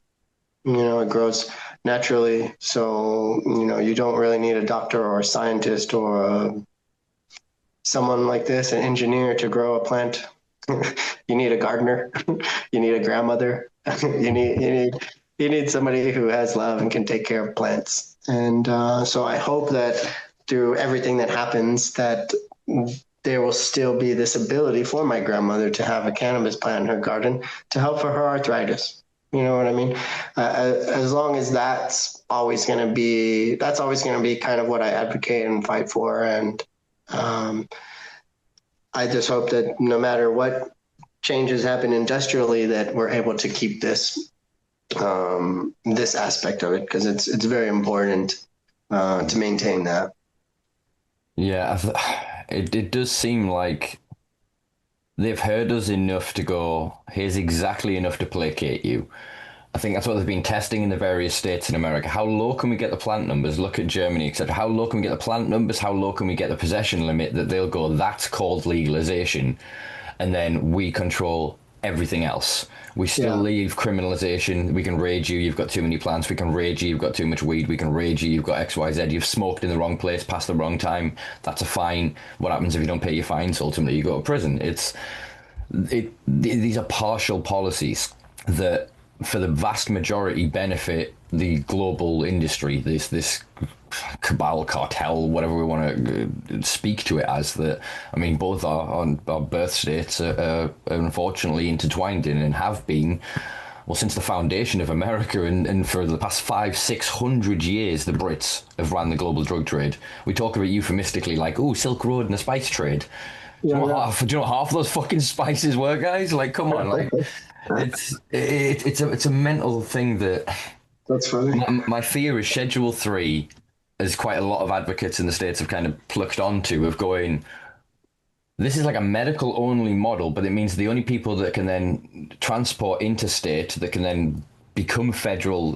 It grows naturally, so you don't really need a doctor or a scientist or someone like this, an engineer, to grow a plant. You need a gardener. You need a grandmother. You need somebody who has love and can take care of plants. And so I hope that through everything that happens, that there will still be this ability for my grandmother to have a cannabis plant in her garden to help for her arthritis. You know what I mean? As long as that's always going to be kind of what I advocate and fight for. And I just hope that no matter what changes happen industrially, that we're able to keep this this aspect of it, because it's very important to maintain that. Yeah, it does seem like they've heard us enough to go, here's exactly enough to placate you. I think that's what they've been testing in the various states in America. How low can we get the plant numbers? Look at Germany, etc. How low can we get the plant numbers? How low can we get the possession limit that they'll go, that's called legalization. And then we control everything else. We still leave criminalization. We can raid you, you've got too many plants. We can raid you, you've got too much weed. We can raid you, you've got XYZ. You've smoked in the wrong place, past the wrong time. That's a fine. What happens if you don't pay your fines? Ultimately, you go to prison. These are partial policies that, for the vast majority, benefit the global industry, this cabal, cartel, whatever we want to speak to it as. That, I mean, both our birth states are unfortunately intertwined in, and have been, well, since the foundation of America, and for the past 500-600 years, the Brits have ran the global drug trade. We talk about it euphemistically like, oh, Silk Road and the spice trade. Do you know what half of those fucking spices were, guys? Like, come on, like, it's a mental thing that. That's funny. My fear is Schedule 3, as quite a lot of advocates in the States have kind of plucked onto, of going, this is like a medical only model, but it means the only people that can then transport interstate, that can then become federal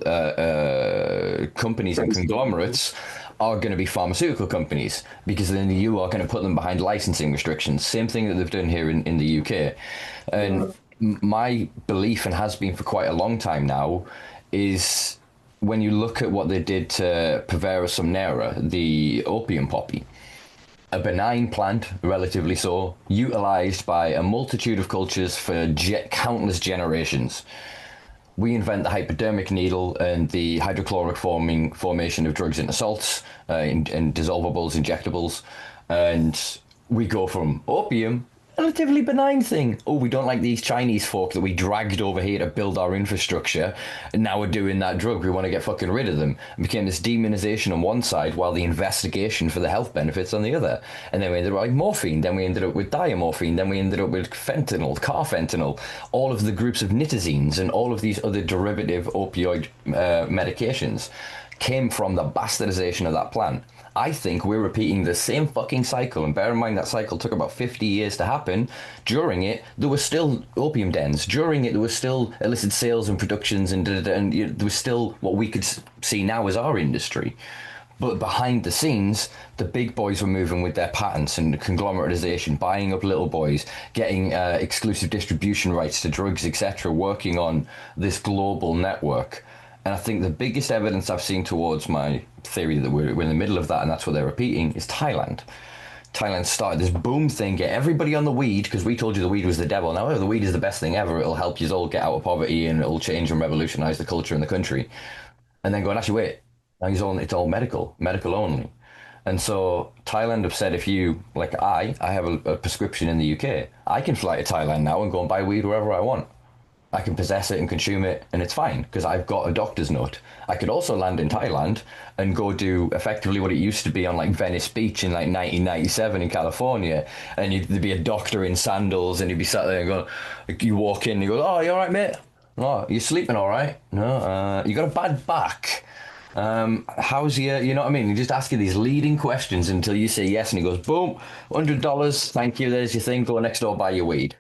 companies and conglomerates, are going to be pharmaceutical companies, because then you are going to put them behind licensing restrictions. Same thing that they've done here in the UK. And my belief, and has been for quite a long time now, is when you look at what they did to Povera somnera, the opium poppy, a benign plant, relatively so, utilized by a multitude of cultures for countless generations. We invent the hypodermic needle and the hydrochloric formation of drugs into salts, and dissolvables, injectables, and we go from opium, relatively benign thing. Oh, we don't like these Chinese folk that we dragged over here to build our infrastructure, and now we're doing that drug. We want to get fucking rid of them. It became this demonization on one side, while the investigation for the health benefits on the other. And then we ended up like morphine. Then we ended up with diamorphine. Then we ended up with fentanyl, carfentanil, all of the groups of nitazines, and all of these other derivative opioid medications came from the bastardization of that plant. I think we're repeating the same fucking cycle, and bear in mind that cycle took about 50 years to happen. During it, there were still opium dens. During it, there was still illicit sales and productions, and there was still what we could see now as our industry. But behind the scenes, the big boys were moving with their patents and conglomeratization, buying up little boys, getting exclusive distribution rights to drugs, etc., working on this global network. And I think the biggest evidence I've seen towards my theory that we're in the middle of that, and that's what they're repeating, is Thailand. Thailand started this boom thing, get everybody on the weed, because we told you the weed was the devil. Now, the weed is the best thing ever. It'll help you all get out of poverty, and it'll change and revolutionize the culture in the country. And then going, actually, wait, now it's all medical only. And so Thailand have said, if you, like I have a prescription in the UK, I can fly to Thailand now and go and buy weed wherever I want. I can possess it and consume it, and it's fine, because I've got a doctor's note. I could also land in Thailand and go do effectively what it used to be on like Venice Beach in like 1997 in California, and there'd be a doctor in sandals, and you'd be sat there and go, you walk in and you go, oh, you all right, mate? Oh, you sleeping all right? No, you got a bad back. How's you know what I mean? You just ask you these leading questions until you say yes, and he goes, boom, $100, thank you, there's your thing, go next door, buy your weed.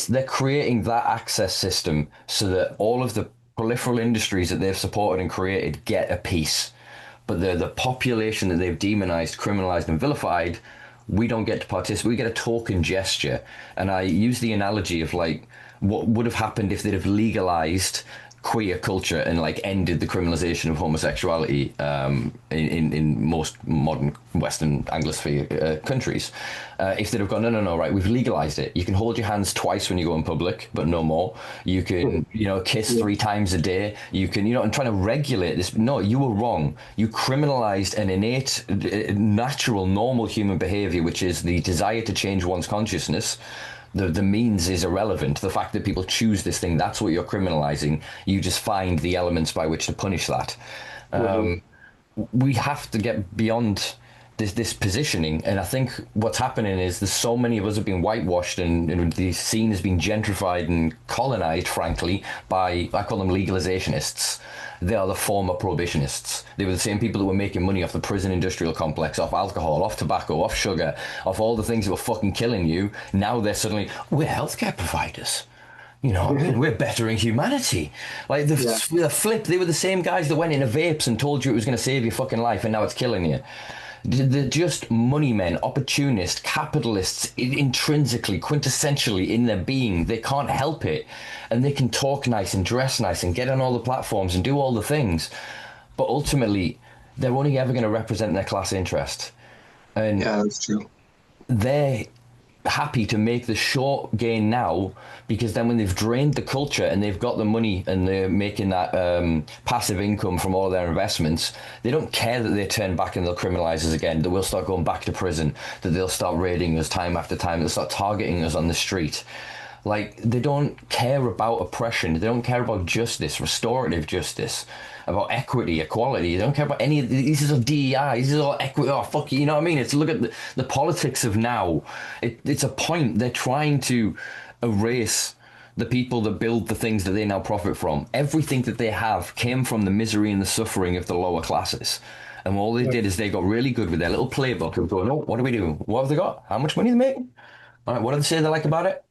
They're creating that access system so that all of the proliferal industries that they've supported and created get a piece. But the population that they've demonized, criminalized, and vilified, we don't get to participate. We get a token gesture. And I use the analogy of like what would have happened if they'd have legalized queer culture and like ended the criminalization of homosexuality in most modern Western Anglosphere countries. If they'd have gone, no, right, we've legalized it. You can hold your hands twice when you go in public, but no more. You can, kiss 3 times a day. You can, and trying to regulate this. No, you were wrong. You criminalized an innate, natural, normal human behavior, which is the desire to change one's consciousness. The means is irrelevant. The fact that people choose this thing, that's what you're criminalizing. You just find the elements by which to punish that. We have to get beyond this positioning. And I think what's happening is there's so many of us have been whitewashed, and the scene has been gentrified and colonized, frankly, by, I call them legalizationists. They are the former prohibitionists. They were the same people that were making money off the prison industrial complex, off alcohol, off tobacco, off sugar, off all the things that were fucking killing you. Now they're suddenly, we're healthcare providers. We're bettering humanity. Like the flip, they were the same guys that went into vapes and told you it was going to save your fucking life, and now it's killing you. They're just money men, opportunists, capitalists, intrinsically, quintessentially in their being. They can't help it. And they can talk nice and dress nice and get on all the platforms and do all the things. But ultimately, they're only ever going to represent their class interest. And yeah, that's true. They're happy to make the short gain now, because then when they've drained the culture and they've got the money and they're making that passive income from all their investments, they don't care that they turn back and they'll criminalize us again, that we'll start going back to prison, that they'll start raiding us time after time, they'll start targeting us on the street. Like, they don't care about oppression, they don't care about justice, restorative justice, about equity, equality. They don't care about any of these. Is all DEI, this is all equity. Oh, fuck you know what I mean? It's look at the politics of now. It's a point. They're trying to erase the people that build the things that they now profit from. Everything that they have came from the misery and the suffering of the lower classes. And all they did is they got really good with their little playbook of going, oh, what do we do? What have they got? How much money are they making? All right, what do they say they like about it?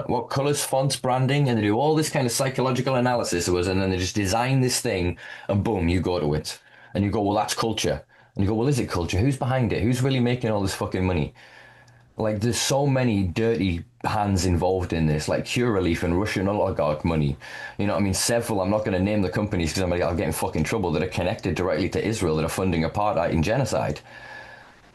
What colours, fonts, branding, and they do all this kind of psychological analysis of us, and then they just design this thing, and boom, you go to it. And you go, well, that's culture. And you go, well, is it culture? Who's behind it? Who's really making all this fucking money? Like, there's so many dirty hands involved in this, like Curaleaf and Russian oligarch money. You know what I mean? Several, I'm not going to name the companies because I'll get in fucking trouble, that are connected directly to Israel, that are funding apartheid and genocide.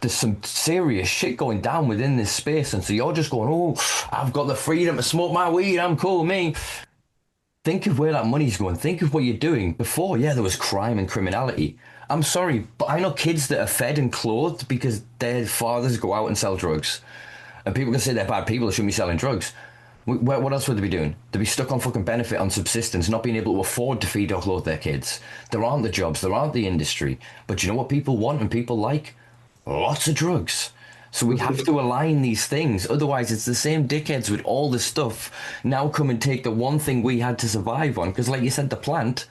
There's some serious shit going down within this space, and so you're just going, oh, I've got the freedom to smoke my weed, I'm cool, me. Think of where that money's going. Think of what you're doing. Before, there was crime and criminality. I'm sorry, but I know kids that are fed and clothed because their fathers go out and sell drugs. And people can say they're bad people, they shouldn't be selling drugs. What else would they be doing? They'd be stuck on fucking benefit, on subsistence, not being able to afford to feed or clothe their kids. There aren't the jobs, there aren't the industry. But you know what people want and people like? Lots of drugs. So we have to align these things. Otherwise, it's the same dickheads with all this stuff now come and take the one thing we had to survive on. Because like you said, the plant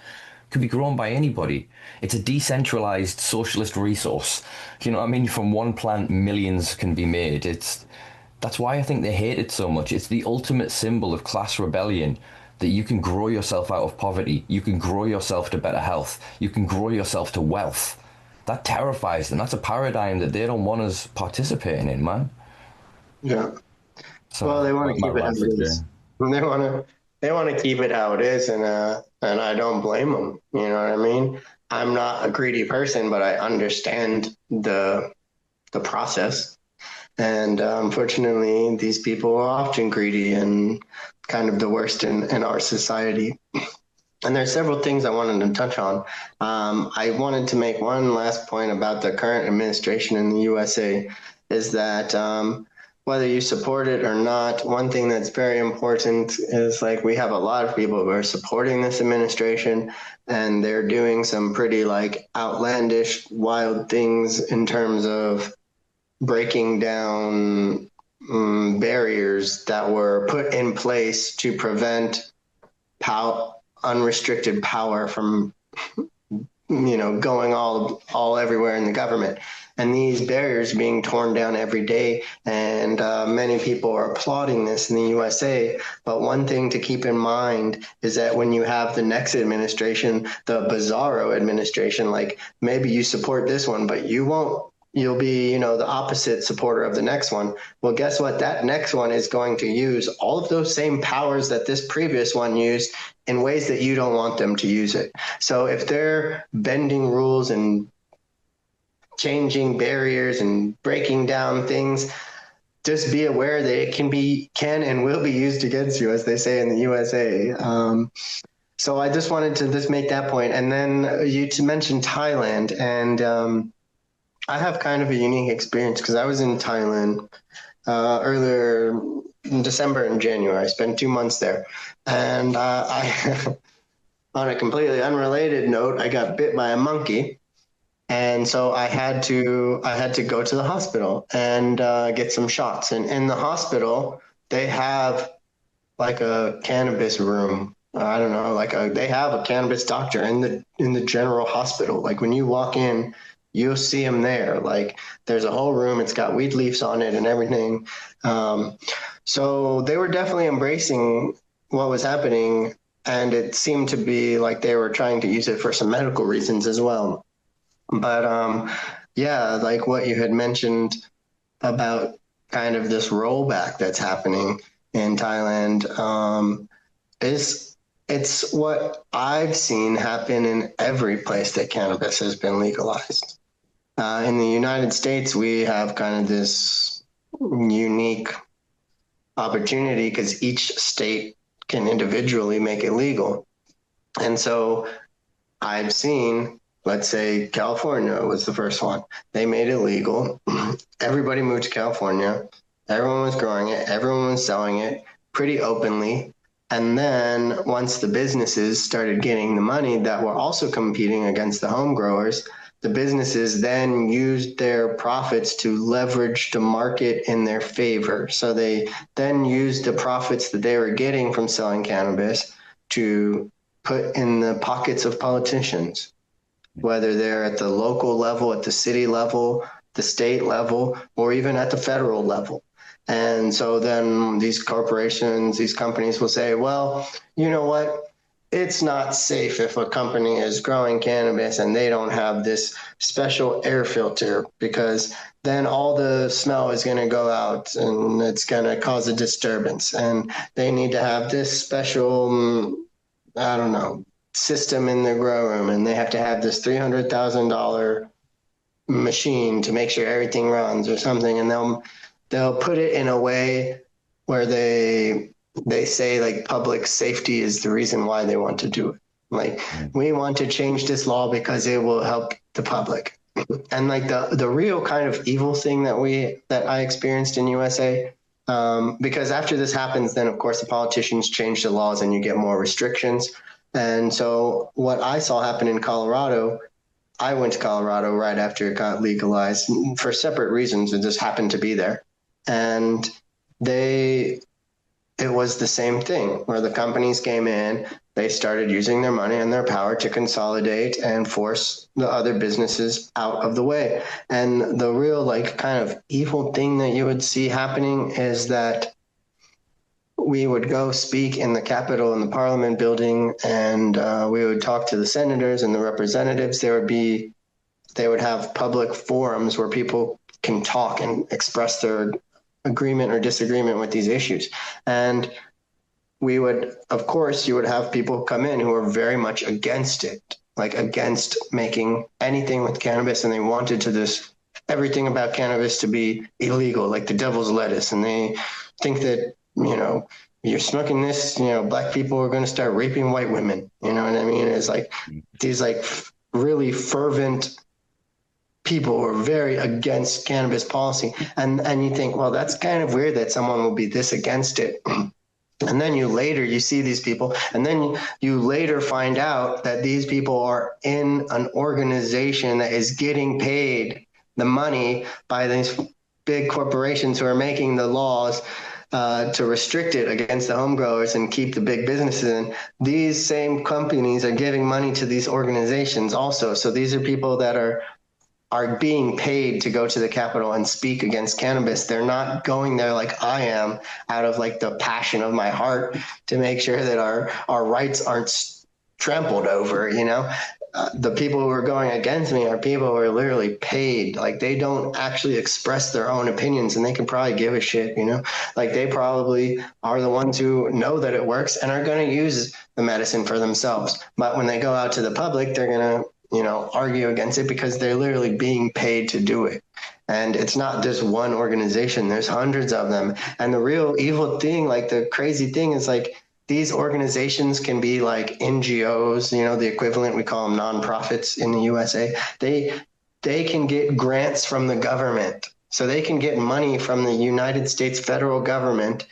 could be grown by anybody. It's a decentralized socialist resource. You know what I mean? From one plant, millions can be made. That's why I think they hate it so much. It's the ultimate symbol of class rebellion, that you can grow yourself out of poverty. You can grow yourself to better health. You can grow yourself to wealth. that terrifies them. That's a paradigm that they don't want us participating in, man. Yeah. So Well, they want to my keep it how rant it for today. is. They want to keep it how it is, and I don't blame them. You know what I mean? I'm not a greedy person, but I understand the process. And unfortunately, these people are often greedy and kind of the worst in our society. And there's several things I wanted to touch on. I wanted to make one last point about the current administration in the USA is that whether you support it or not, one thing that's very important is like we have a lot of people who are supporting this administration and they're doing some pretty like outlandish, wild things in terms of breaking down barriers that were put in place to prevent unrestricted power from going all everywhere in the government, and these barriers being torn down every day, and many people are applauding this in the USA. But one thing to keep in mind is that when you have the next administration, the bizarro administration, like maybe you support this one but you won't, you'll be the opposite supporter of the next one. Well, guess what? That next one is going to use all of those same powers that this previous one used in ways that you don't want them to use it. So if they're bending rules and changing barriers and breaking down things, just be aware that it can and will be used against you, as they say in the USA. So I just wanted to just make that point. And then you to mention Thailand, and I have kind of a unique experience because I was in Thailand earlier in December and January. I spent 2 months there, and I, on a completely unrelated note, I got bit by a monkey, and so I had to go to the hospital and get some shots. And in the hospital, they have like a cannabis room. I don't know, they have a cannabis doctor in the general hospital. Like when you walk in, you'll see him there. Like there's a whole room. It's got weed leaves on it and everything. So they were definitely embracing what was happening, and it seemed to be like they were trying to use it for some medical reasons as well. But yeah, like what you had mentioned about kind of this rollback that's happening in Thailand it's what I've seen happen in every place that cannabis has been legalized. In the United States, we have kind of this unique opportunity because each state can individually make it legal. And so I've seen, let's say California was the first one. They made it legal. Everybody moved to California. Everyone was growing it. Everyone was selling it pretty openly. And then once the businesses started getting the money that were also competing against the home growers, the businesses then used their profits to leverage the market in their favor. So they then used the profits that they were getting from selling cannabis to put in the pockets of politicians, whether they're at the local level, at the city level, the state level, or even at the federal level. And so then these corporations, these companies will say, well, you know what? It's not safe if a company is growing cannabis and they don't have this special air filter, because then all the smell is going to go out and it's going to cause a disturbance. And they need to have this special, I don't know, system in the grow room, and they have to have this $300,000 machine to make sure everything runs or something. And they'll put it in a way where they say like public safety is the reason why they want to do it. Like we want to change this law because it will help the public. And like the real kind of evil thing that I experienced in USA, because after this happens, then of course the politicians change the laws and you get more restrictions. And so what I saw happen in Colorado, I went to Colorado right after it got legalized for separate reasons. It just happened to be there. And it was the same thing where the companies came in, they started using their money and their power to consolidate and force the other businesses out of the way. And the real like kind of evil thing that you would see happening is that we would go speak in the Capitol in the Parliament building, and we would talk to the senators and the representatives. There would be they would have public forums where people can talk and express their agreement or disagreement with these issues. And we would, of course, you would have people come in who are very much against it, like against making anything with cannabis. And they wanted to everything about cannabis to be illegal, like the devil's lettuce. And they think that, you're smoking this, black people are going to start raping white women. You know what I mean? It's like these really fervent people who are very against cannabis policy. And you think, well, that's kind of weird that someone will be this against it. And then you see these people, and then you later find out that these people are in an organization that is getting paid the money by these big corporations who are making the laws to restrict it against the home growers and keep the big businesses in. These same companies are giving money to these organizations also. So these are people that are being paid to go to the Capitol and speak against cannabis. They're not going there like I am out of like the passion of my heart to make sure that our rights aren't trampled over, the people who are going against me are people who are literally paid. Like they don't actually express their own opinions, and they can probably give a shit, like they probably are the ones who know that it works and are going to use the medicine for themselves. But when they go out to the public, they're going to argue against it because they're literally being paid to do it. And it's not just one organization. There's hundreds of them. And the real evil thing, like the crazy thing is like these organizations can be like NGOs, the equivalent, we call them nonprofits in the USA. They can get grants from the government. So they can get money from the United States federal government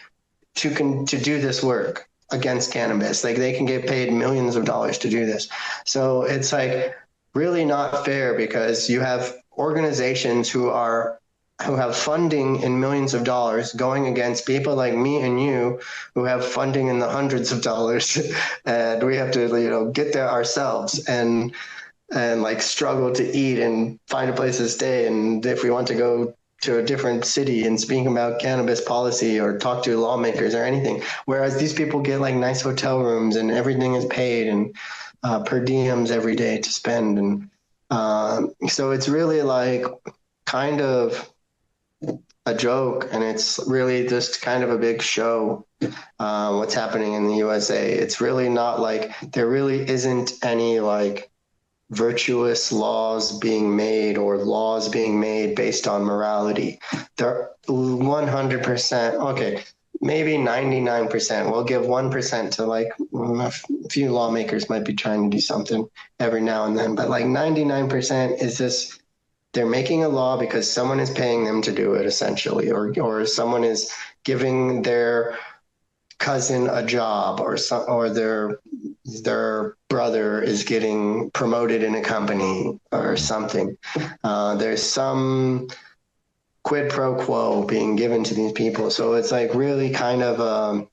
to do this work against cannabis. Like they can get paid millions of dollars to do this. So it's like really not fair because you have organizations who have funding in millions of dollars going against people like me and you who have funding in the hundreds of dollars. And we have to, get there ourselves and like struggle to eat and find a place to stay. And if we want to go to a different city and speak about cannabis policy or talk to lawmakers or anything, whereas these people get like nice hotel rooms and everything is paid and per diems every day to spend. And so it's really like kind of a joke, and it's really just kind of a big show what's happening in the USA. It's really not like there really isn't any like virtuous laws being made or laws being made based on morality. They're 100%, okay, maybe 99%. We'll give 1% to like a few lawmakers might be trying to do something every now and then, but like 99% is this, they're making a law because someone is paying them to do it essentially, or someone is giving their cousin a job, or their brother is getting promoted in a company or something. There's some quid pro quo being given to these people. So it's like really kind of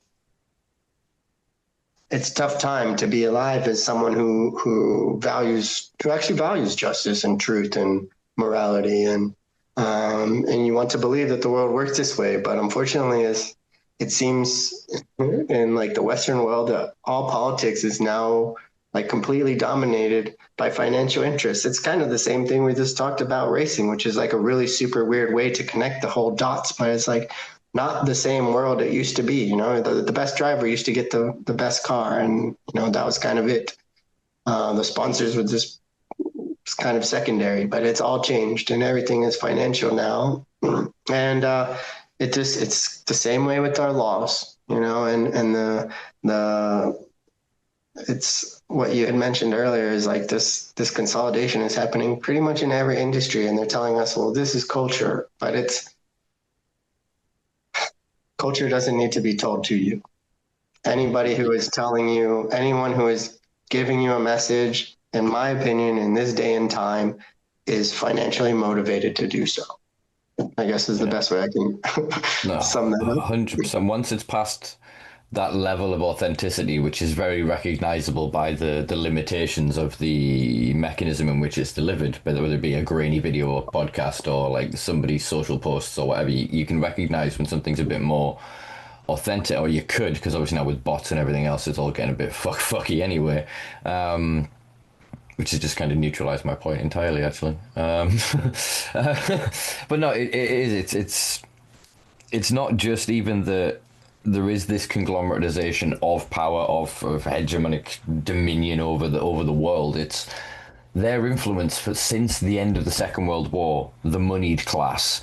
it's a tough time to be alive as someone who actually values justice and truth and morality, and you want to believe that the world works this way. But unfortunately, as it seems in like the Western world, all politics is now like completely dominated by financial interests. It's kind of the same thing we just talked about racing, which is like a really super weird way to connect the whole dots, but it's like not the same world it used to be. The best driver used to get the best car, and that was kind of it. The sponsors were just kind of secondary, but it's all changed and everything is financial now. And it's the same way with our laws, and it's what you had mentioned earlier is like this consolidation is happening pretty much in every industry, and they're telling us, well, this is culture, but culture doesn't need to be told to you. Anybody who is telling you, anyone who is giving you a message, in my opinion, in this day and time, is financially motivated to do so. I guess is the best way I can sum that up. 100%. Once it's past that level of authenticity, which is very recognizable by the limitations of the mechanism in which it's delivered, whether it be a grainy video or podcast or like somebody's social posts or whatever, you can recognize when something's a bit more authentic, or you could, because obviously now with bots and everything else, it's all getting a bit fucky anyway. which has just kind of neutralized my point entirely, actually. But no, it is. It's not just even that there is this conglomeratization of power, of hegemonic dominion over the world. It's their influence since the end of the Second World War, the moneyed class,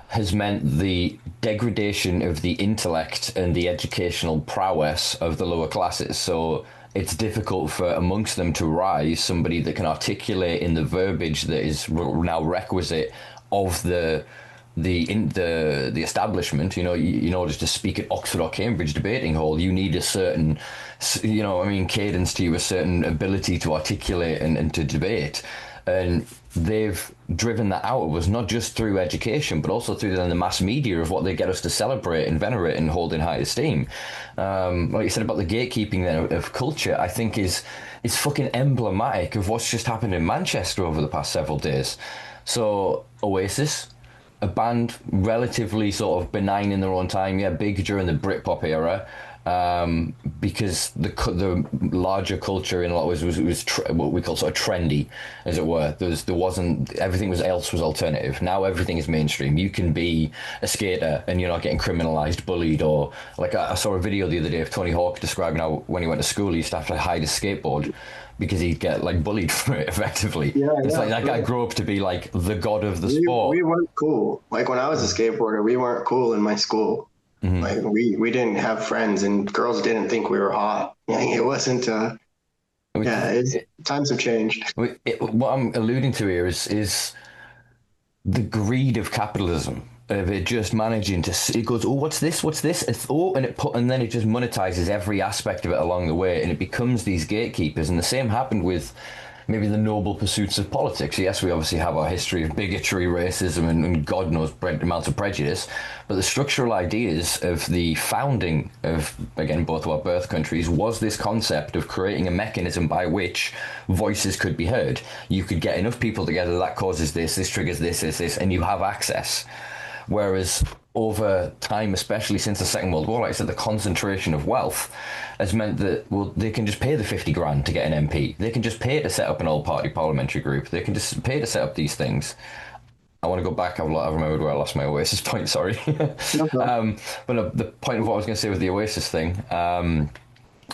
has meant the degradation of the intellect and the educational prowess of the lower classes. So it's difficult for amongst them to rise somebody that can articulate in the verbiage that is now requisite of the establishment. You know, in order to speak at Oxford or Cambridge debating hall, you need a certain, cadence to you, a certain ability to articulate and to debate. And they've driven that out of us, not just through education, but also through the mass media of what they get us to celebrate and venerate and hold in high esteem. Like you said about the gatekeeping then of culture, I think is fucking emblematic of what's just happened in Manchester over the past several days. So Oasis, a band relatively sort of benign in their own time, big during the Britpop era, because the larger culture in a lot of ways was what we call sort of trendy, as it were. There wasn't, everything else was alternative. Now everything is mainstream. You can be a skater and you're not getting criminalized, bullied, or like I saw a video the other day of Tony Hawk describing how when he went to school he used to have to hide his skateboard because he'd get like bullied for it effectively. It's like that guy grew up to be like the god of the sport. We weren't cool. Like when I was a skateboarder, we weren't cool in my school. Mm-hmm. Like we didn't have friends and girls didn't think we were hot. It wasn't, times have changed. What I'm alluding to here is the greed of capitalism. Of it just managing to, it goes, oh, what's this? And then it just monetizes every aspect of it along the way, and it becomes these gatekeepers. And the same happened with maybe the noble pursuits of politics. Yes, we obviously have our history of bigotry, racism, and God knows amounts of prejudice, but the structural ideas of the founding of, again, both of our birth countries was this concept of creating a mechanism by which voices could be heard. You could get enough people together, that causes this triggers this, and you have access. Whereas over time, especially since the Second World War, like I said, the concentration of wealth has meant that, well, they can just pay the 50 grand to get an MP. They can just pay to set up an all-party parliamentary group. They can just pay to set up these things. I want to go back. I've remembered where I lost my Oasis point, sorry. But no, the point of what I was going to say with the Oasis thing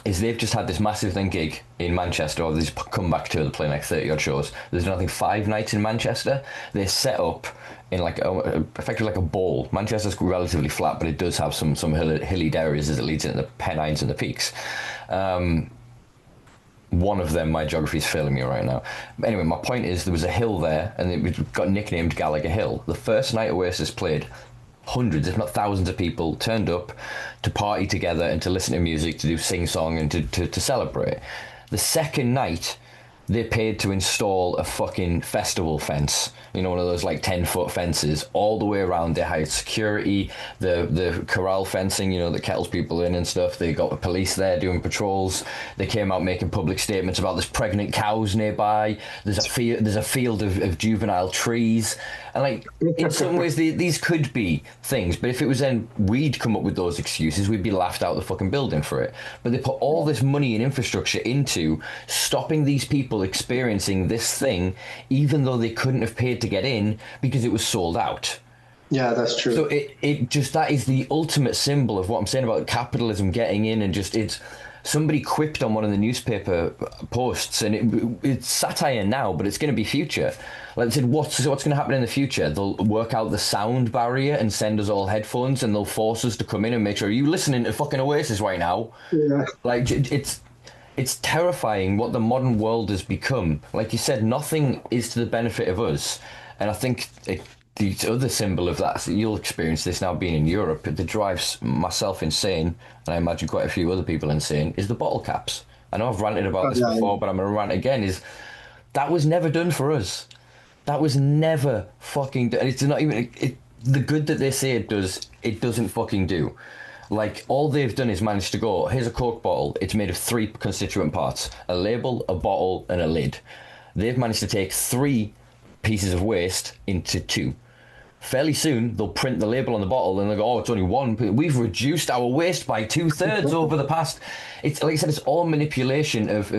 is they've just had this massive gig in Manchester, or they've come back to play like 30-odd shows. There's nothing 5 nights in Manchester. They're set up in effectively like a bowl. Manchester's relatively flat, but it does have some hilly areas as it leads into the Pennines and the peaks. One of them, my geography is failing me right now. But anyway, my point is there was a hill there, and it got nicknamed Gallagher Hill. The first night Oasis played, hundreds, if not thousands of people turned up to party together and to listen to music, to do sing-song and to celebrate. The second night, they paid to install a fucking festival fence, one of those like 10-foot fences all the way around. They hired security, the corral fencing, that kettles people in and stuff. They got the police there doing patrols. They came out making public statements about there's pregnant cows nearby. There's a field of juvenile trees. And like, in some ways, these could be things, but if it was then we'd come up with those excuses, we'd be laughed out of the fucking building for it. But they put all this money and infrastructure into stopping these people experiencing this thing, even though they couldn't have paid to get in because it was sold out. Yeah, that's true. So it just, that is the ultimate symbol of what I'm saying about capitalism getting in, and just, it's, somebody quipped on one of the newspaper posts, and it's satire now, but it's going to be future. Like they said, what's going to happen in the future? They'll work out the sound barrier and send us all headphones, and they'll force us to come in and make sure, are you listening to fucking Oasis right now? Yeah. Like, it's terrifying what the modern world has become. Like you said, nothing is to the benefit of us. And I think the other symbol of that, you'll experience this now being in Europe, that drives myself insane, and I imagine quite a few other people insane, is the bottle caps. I know I've ranted about this before, but I'm going to rant again, is that was never done for us. That was never fucking done. It's not even, the good that they say it does, it doesn't fucking do. Like, all they've done is manage to go, here's a Coke bottle, it's made of 3 constituent parts, a label, a bottle, and a lid. They've managed to take 3 pieces of waste into 2. Fairly soon, they'll print the label on the bottle and they'll go, oh, it's only one. We've reduced our waste by 2/3 over the past. It's like I said, it's all manipulation of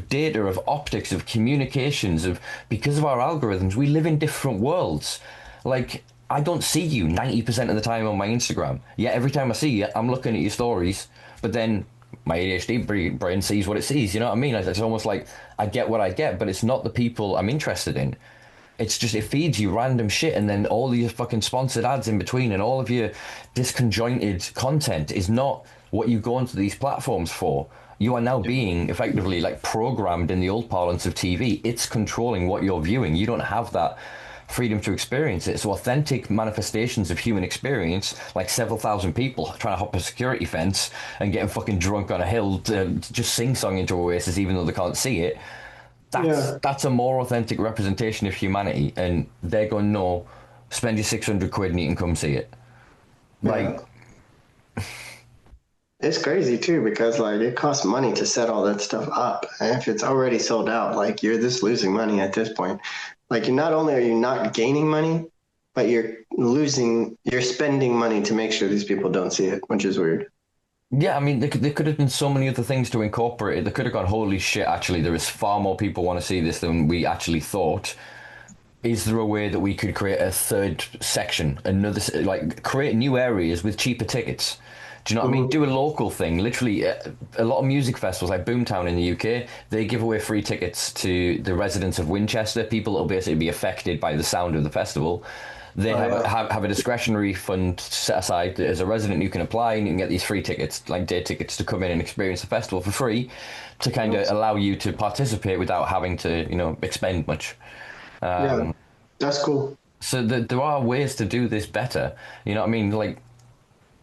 data, of optics, of communications, because of our algorithms. We live in different worlds. Like, I don't see you 90% of the time on my Instagram. Yet every time I see you, I'm looking at your stories, but then my ADHD brain sees what it sees. You know what I mean? It's almost like I get what I get, but it's not the people I'm interested in. It's just, it feeds you random shit, and then all these fucking sponsored ads in between, and all of your disconjointed content is not what you go onto these platforms for. You are now being effectively like programmed in the old parlance of TV. It's controlling what you're viewing. You don't have that freedom to experience it. So authentic manifestations of human experience, like several thousand people trying to hop a security fence and getting fucking drunk on a hill to just sing song into Oasis even though they can't see it, that's a more authentic representation of humanity. And they're going, no, spend your 600 quid and you can come see it. Like, it's crazy too, because like it costs money to set all that stuff up, and if it's already sold out, like you're just losing money at this point. Like, you not only are you not gaining money, but you're spending money to make sure these people don't see it, which is weird. Yeah, I mean, there could have been so many other things to incorporate it. They could have gone, holy shit, actually, there is far more people want to see this than we actually thought. Is there a way that we could create a third section, like create new areas with cheaper tickets? Do you know what I mean? Do a local thing. Literally, a lot of music festivals like Boomtown in the UK, they give away free tickets to the residents of Winchester, people that will basically be affected by the sound of the festival. They have a discretionary fund set aside as a resident. You can apply and you can get these free tickets, like day tickets, to come in and experience the festival for free, to kind of allow you to participate without having to, expend much. Yeah, that's cool. So there are ways to do this better. You know what I mean? Like,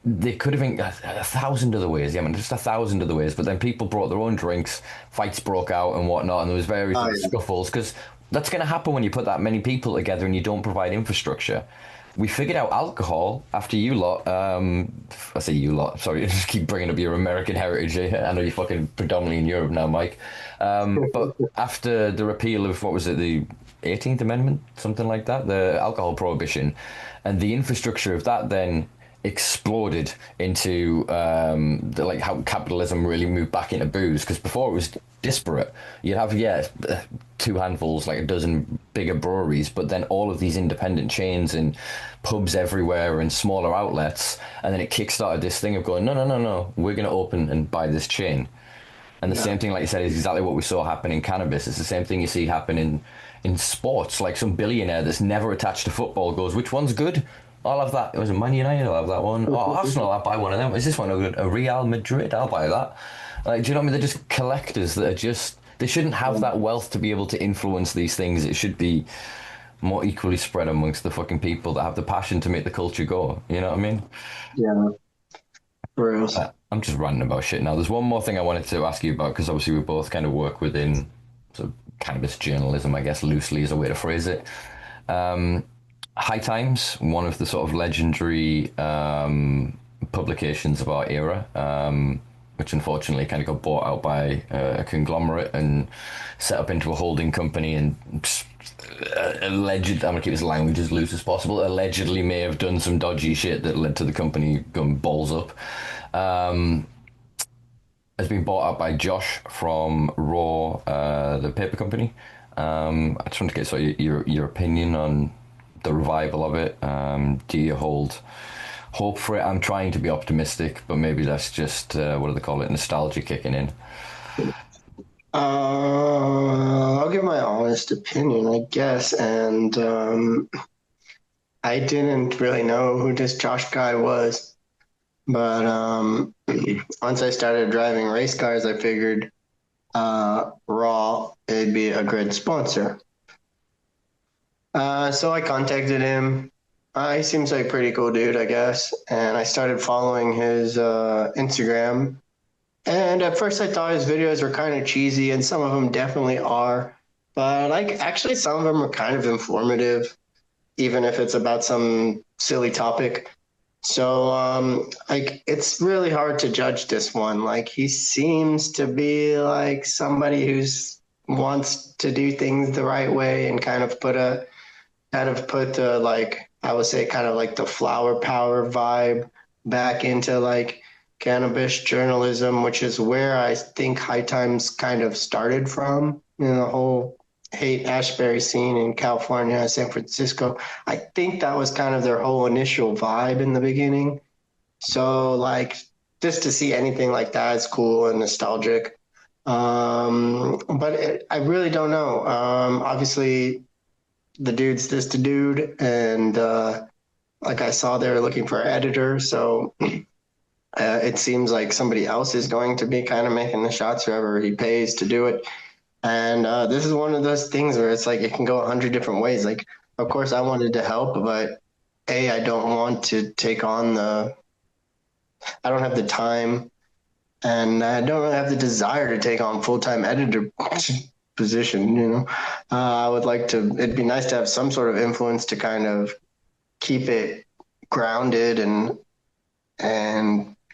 they could have been 1,000 other ways. Yeah, man, just 1,000 other ways. But then people brought their own drinks, fights broke out and whatnot, and there was various scuffles, because that's going to happen when you put that many people together and you don't provide infrastructure. We figured out alcohol after you lot. I say you lot. Sorry, I just keep bringing up your American heritage. I know you're fucking predominantly in Europe now, Mike. But after the repeal of, what was it, the 18th Amendment, something like that, the alcohol prohibition, and the infrastructure of that then exploded into like how capitalism really moved back into booze, because before it was disparate. You'd have two handfuls, like a dozen bigger breweries, but then all of these independent chains and pubs everywhere and smaller outlets, and then it kickstarted this thing of going, no, we're going to open and buy this chain. And the same thing, like you said, is exactly what we saw happen in cannabis. It's the same thing you see happen in sports. Like, some billionaire that's never attached to football goes, which one's good? I'll have that. It was a Man United, I'll have that one. Oh, Arsenal, I'll buy one of them. Is this one a good? A Real Madrid, I'll buy that. Like, do you know what I mean? They're just collectors that are just... They shouldn't have that wealth to be able to influence these things. It should be more equally spread amongst the fucking people that have the passion to make the culture go. You know what I mean? Yeah. For real. I'm just ranting about shit now. There's one more thing I wanted to ask you about, because obviously we both kind of work within sort of cannabis journalism, I guess, loosely is a way to phrase it. High Times, one of the sort of legendary publications of our era, which unfortunately kind of got bought out by a conglomerate and set up into a holding company, and I'm going to keep this language as loose as possible, allegedly may have done some dodgy shit that led to the company going balls up. Has been bought out by Josh from Raw, the paper company. I just want to get your opinion on the revival of it. Do you hold hope for it? I'm trying to be optimistic, but maybe that's just what do they call it, nostalgia kicking in. I'll give my honest opinion, I guess, and I didn't really know who this Josh guy was, but once I started driving race cars, I figured Raw, it'd be a good sponsor. So I contacted him. He seems like a pretty cool dude, I guess. And I started following his Instagram. And at first I thought his videos were kind of cheesy, and some of them definitely are. But actually some of them are kind of informative, even if it's about some silly topic. So it's really hard to judge this one. Like, he seems to be like somebody who's wants to do things the right way and kind of put a kind of put the, like, I would say kind of like the flower power vibe back into like cannabis journalism, which is where I think High Times kind of started from. You know, the whole hate Ashbury scene in California, San Francisco. I think that was kind of their whole initial vibe in the beginning. So like just to see anything like that is cool and nostalgic. I really don't know. Obviously, the dude's just a dude, and like I saw they're looking for an editor, so it seems like somebody else is going to be kind of making the shots, whoever he pays to do it. And this is one of those things where it's like it can go 100 different ways. Like, of course, I wanted to help, but I don't want to take on I don't have the time, and I don't really have the desire to take on full-time editor position. You know, I would like to. It'd be nice to have some sort of influence to kind of keep it grounded and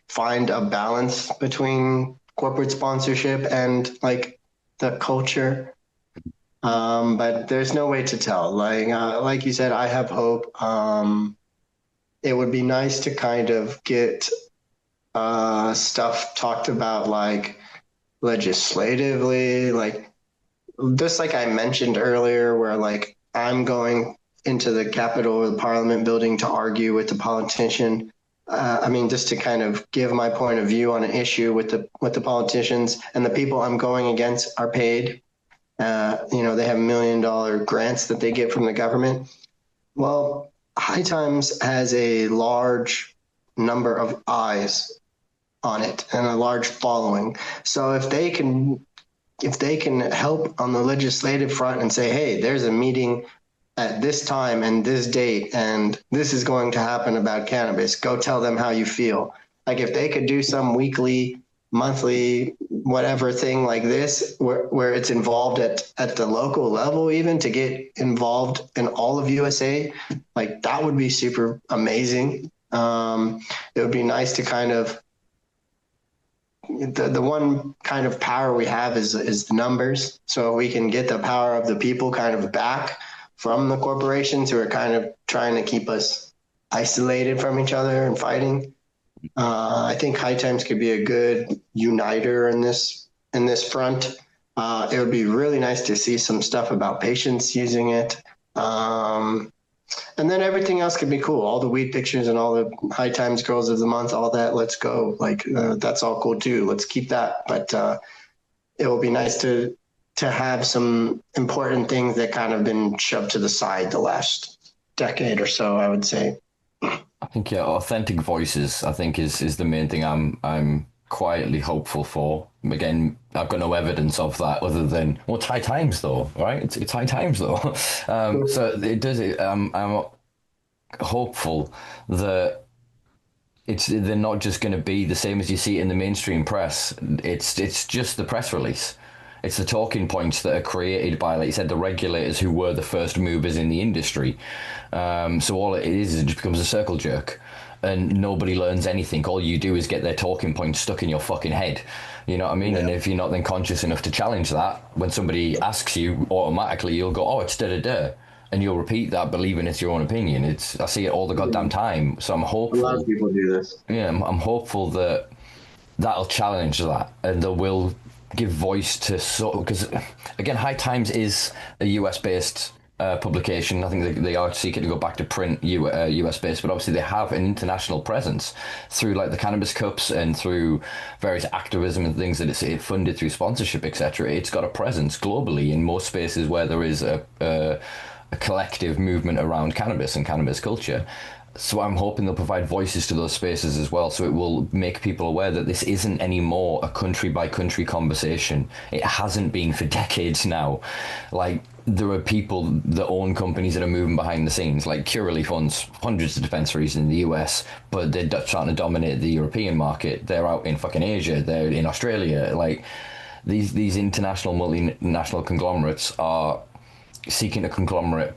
find a balance between corporate sponsorship and like the culture. But there's no way to tell. Like you said, I have hope. It would be nice to kind of get stuff talked about like legislatively, like just like I mentioned earlier, where like I'm going into the Capitol or the Parliament building to argue with the politician. I mean, just to kind of give my point of view on an issue with the politicians, and the people I'm going against are paid. You know, they have $1 million grants that they get from the government. Well, High Times has a large number of eyes on it and a large following. So if they can help on the legislative front and say, hey, there's a meeting at this time and this date, and this is going to happen about cannabis, go tell them how you feel. Like if they could do some weekly, monthly, whatever thing like this, where it's involved at the local level, even to get involved in all of USA, like that would be super amazing. It would be nice to kind of, the one kind of power we have is the numbers. So we can get the power of the people kind of back from the corporations who are kind of trying to keep us isolated from each other and fighting. I think High Times could be a good uniter in this front. It would be really nice to see some stuff about patients using it. And then everything else could be cool. All the weed pictures and all the High Times Girls of the Month, all that. Let's go. Like, that's all cool too. Let's keep that. But it will be nice to have some important things that kind of been shoved to the side the last decade or so, I would say. I think, yeah, authentic voices, I think, is the main thing I'm quietly hopeful for. Again, I've got no evidence of that other than, well, it's High Times though, right? It's High Times though. So it does it. I'm hopeful that they're not just going to be the same as you see it in the mainstream press. It's just the press release. It's the talking points that are created by, like you said, the regulators who were the first movers in the industry. So all it is it just becomes a circle jerk, and nobody learns anything. All you do is get their talking points stuck in your fucking head. You know what I mean? Yeah. And if you're not then conscious enough to challenge that, when somebody asks you, automatically you'll go, oh, it's da-da-da. And you'll repeat that, believing it's your own opinion. I see it all the goddamn time. So I'm hopeful. A lot of people do this. Yeah, I'm hopeful that that'll challenge that, and they will give voice to because again, High Times is a US-based publication. I think they are seeking to go back to print US-based, but obviously they have an international presence through like the Cannabis Cups and through various activism and things that it's funded through sponsorship, etc. It's got a presence globally in most spaces where there is a collective movement around cannabis and cannabis culture. So I'm hoping they'll provide voices to those spaces as well, so it will make people aware that this isn't anymore a country-by-country conversation. It hasn't been for decades now. Like, there are people that own companies that are moving behind the scenes. Like, Curaleaf owns hundreds of dispensaries in the US, but they're trying to dominate the European market. They're out in fucking Asia. They're in Australia. Like, these international multinational conglomerates are seeking a conglomerate,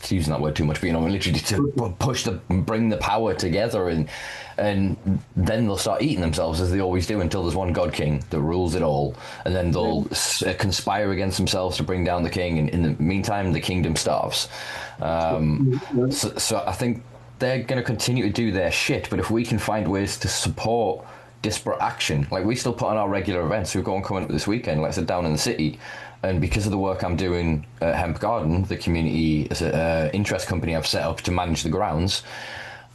using that word too much, but literally to bring the power together, and then they'll start eating themselves, as they always do, until there's one God King that rules it all, and then they'll conspire against themselves to bring down the king, and in the meantime the kingdom starves. So I think they're going to continue to do their shit, but if we can find ways to support disparate action, like we still put on our regular events, we've got one coming up this weekend, like I said, down in the city, and because of the work I'm doing at Hemp Garden, the community interest company I've set up to manage the grounds,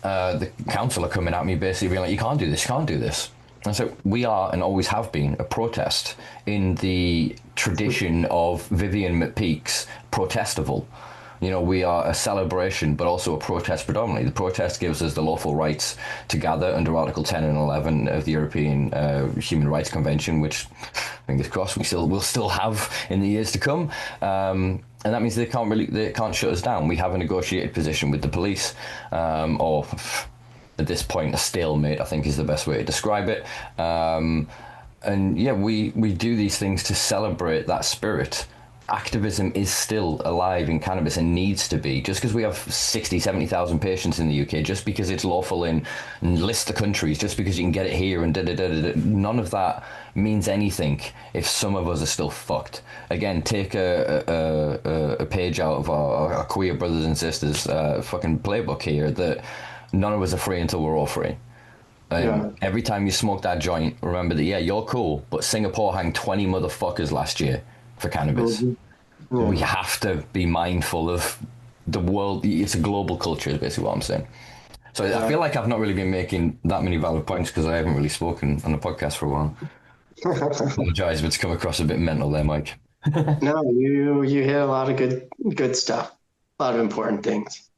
the council are coming at me basically being like, you can't do this. And so we are, and always have been, a protest in the tradition of Vivian McPeak's Protestival. We are a celebration, but also a protest predominantly. The protest gives us the lawful rights to gather under Article 10 and 11 of the European Human Rights Convention, which, fingers crossed, we'll still have in the years to come. And that means they can't shut us down. We have a negotiated position with the police, or at this point, a stalemate, I think is the best way to describe it. And yeah, we do these things to celebrate that spirit. Activism is still alive in cannabis and needs to be. Just because we have 60, 70,000 patients in the UK, just because it's lawful in list of countries, just because you can get it here and none of that means anything if some of us are still fucked. Again, take a page out of our queer brothers and sisters fucking playbook here, that none of us are free until we're all free. Every time you smoke that joint, remember that, you're cool, but Singapore hanged 20 motherfuckers last year for cannabis. We have to be mindful of the world. It's a global culture, is basically what I'm saying. So I feel like I've not really been making that many valid points because I haven't really spoken on the podcast for a while. I apologize if it's come across a bit mental there, Mike. No, you hit a lot of good stuff, a lot of important things.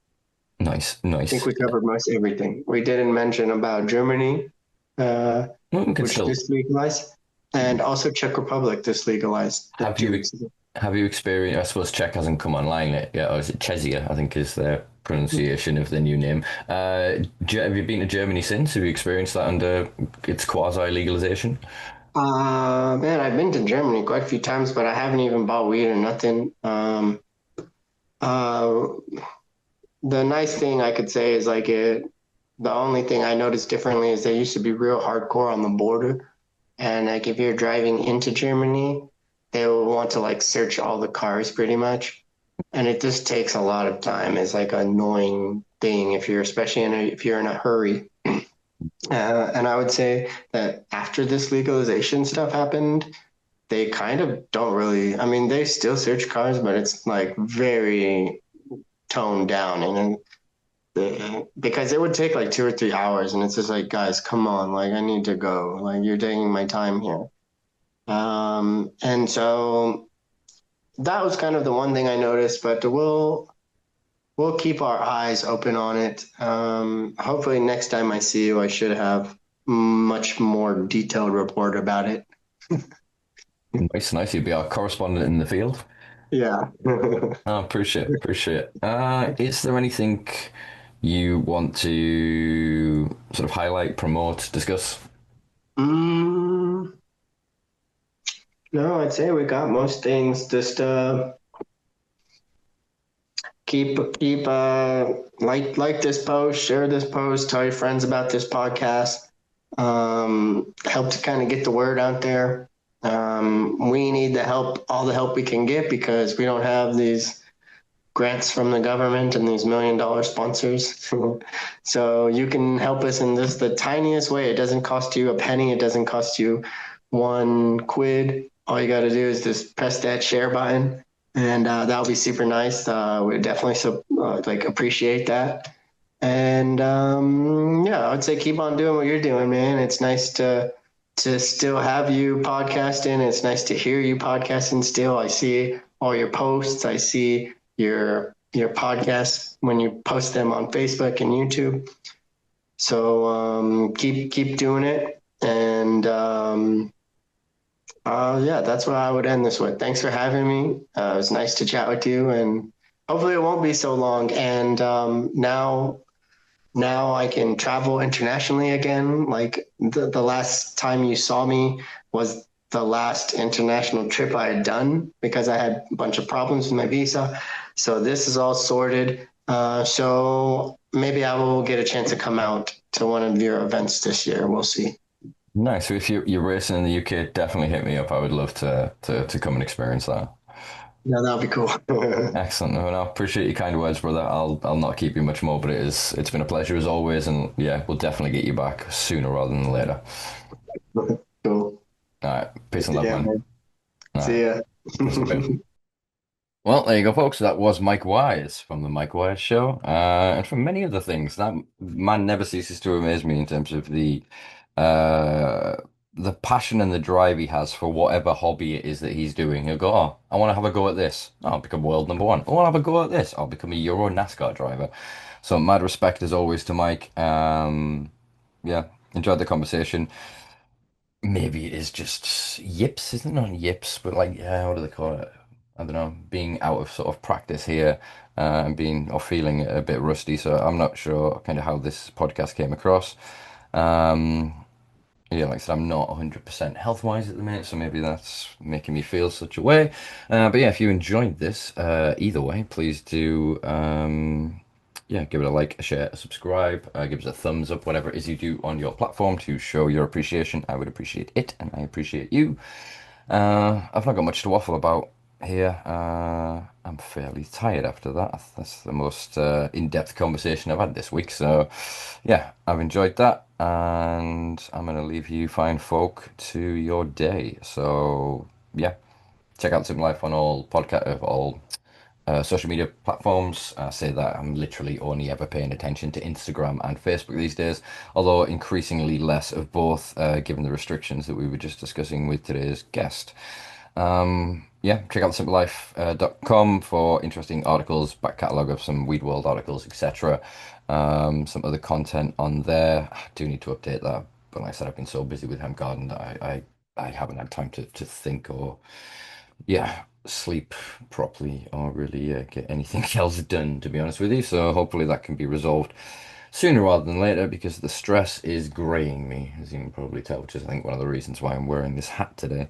Nice. I think we covered most everything. We didn't mention about Germany, which just legalized. And also Czech Republic just legalized. Have you experienced, I suppose Czech hasn't come online yet, or is it Czechia, I think is their pronunciation of their new name. Have you been to Germany since? Have you experienced that under its quasi-legalization? Man, I've been to Germany quite a few times, but I haven't even bought weed or nothing. The nice thing I could say is the only thing I noticed differently is they used to be real hardcore on the border. And if you're driving into Germany, they will want to search all the cars pretty much. And it just takes a lot of time. It's an annoying thing if you're in a hurry. And I would say that after this legalization stuff happened, they kind of don't really, they still search cars, but it's very toned down. And because it would take 2 or 3 hours, and it's just guys, come on, I need to go, you're taking my time here. And so that was kind of the one thing I noticed, but we'll keep our eyes open on it. Hopefully next time I see you, I should have much more detailed report about it. Nice. You'd be our correspondent in the field. Yeah. Appreciate it. Is there anything you want to sort of highlight, promote, discuss? No, I'd say we got most things. Just keep like this post, share this post, tell your friends about this podcast. Help to kind of get the word out there. We need the help, all the help we can get, because we don't have these grants from the government and these $1 million sponsors. So you can help us in this, the tiniest way. It doesn't cost you a penny. It doesn't cost you £1. All you got to do is just press that share button, and that'll be super nice. We definitely appreciate that. And I would say keep on doing what you're doing, man. It's nice to still have you podcasting. It's nice to hear you podcasting still. I see all your posts. I see your podcasts when you post them on Facebook and YouTube. So keep doing it. And that's what I would end this with. Thanks for having me. It was nice to chat with you, and hopefully it won't be so long. And now I can travel internationally again. The last time you saw me was the last international trip I had done because I had a bunch of problems with my visa. So this is all sorted. So maybe I will get a chance to come out to one of your events this year. We'll see. Nice. So if you're racing in the UK, definitely hit me up. I would love to come and experience that. Yeah, that'll be cool. Excellent. No, no, appreciate your kind words, brother. I'll not keep you much more, but it's been a pleasure as always, and yeah, we'll definitely get you back sooner rather than later. Cool. All right. Peace and love, Yeah, man. man. All right. See ya. Peace and bit. Well, there you go, folks. That was Mike Wise from the Mike Wise Show, and from many other things. That man never ceases to amaze me in terms of uh, the passion and the drive he has for whatever hobby it is that he's doing. He'll go, "Oh, I want to have a go at this. Oh, I'll become world number one. I want to have a go at this. I'll become a Euro NASCAR driver." So, mad respect as always to Mike. Yeah, enjoyed the conversation. Maybe it is just yips, isn't it? Not yips, but like, yeah, what do they call it? I don't know, being out of sort of practice here and being or feeling a bit rusty. So I'm not sure kind of how this podcast came across. Um, yeah, like I said, I'm not 100% health-wise at the minute, so maybe that's making me feel such a way. But yeah, if you enjoyed this, either way, please do, yeah, give it a like, a share, a subscribe, give us a thumbs up, whatever it is you do on your platform to show your appreciation. I would appreciate it, and I appreciate you. I've not got much to waffle about here. I'm fairly tired after that. That's the most in-depth conversation I've had this week. So, yeah, I've enjoyed that, and I'm going to leave you fine folk to your day. So, yeah, check out Simpa Life on all all social media platforms. I say that I'm literally only ever paying attention to Instagram and Facebook these days, although increasingly less of both, given the restrictions that we were just discussing with today's guest. Yeah, check out simplelife.com for interesting articles, back catalogue of some Weed World articles, etc. Some other content on there. I do need to update that, but like I said, I've been so busy with Hemp Garden that I haven't had time to think or yeah, sleep properly or really get anything else done, to be honest with you. So hopefully that can be resolved sooner rather than later because the stress is graying me, as you can probably tell, which is, I think, one of the reasons why I'm wearing this hat today.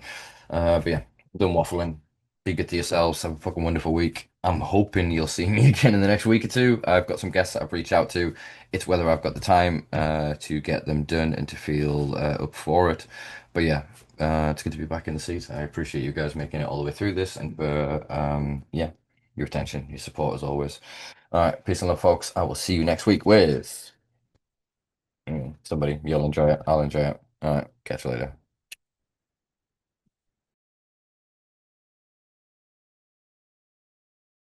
But yeah, done waffling. Be good to yourselves. Have a fucking wonderful week. I'm hoping you'll see me again in the next week or two. I've got some guests that I've reached out to. It's whether I've got the time to get them done and to feel up for it. But yeah, it's good to be back in the seat. I appreciate you guys making it all the way through this and for yeah, your attention, your support as always. All right, peace and love, folks. I will see you next week with somebody. You'll enjoy it. I'll enjoy it. All right, catch you later.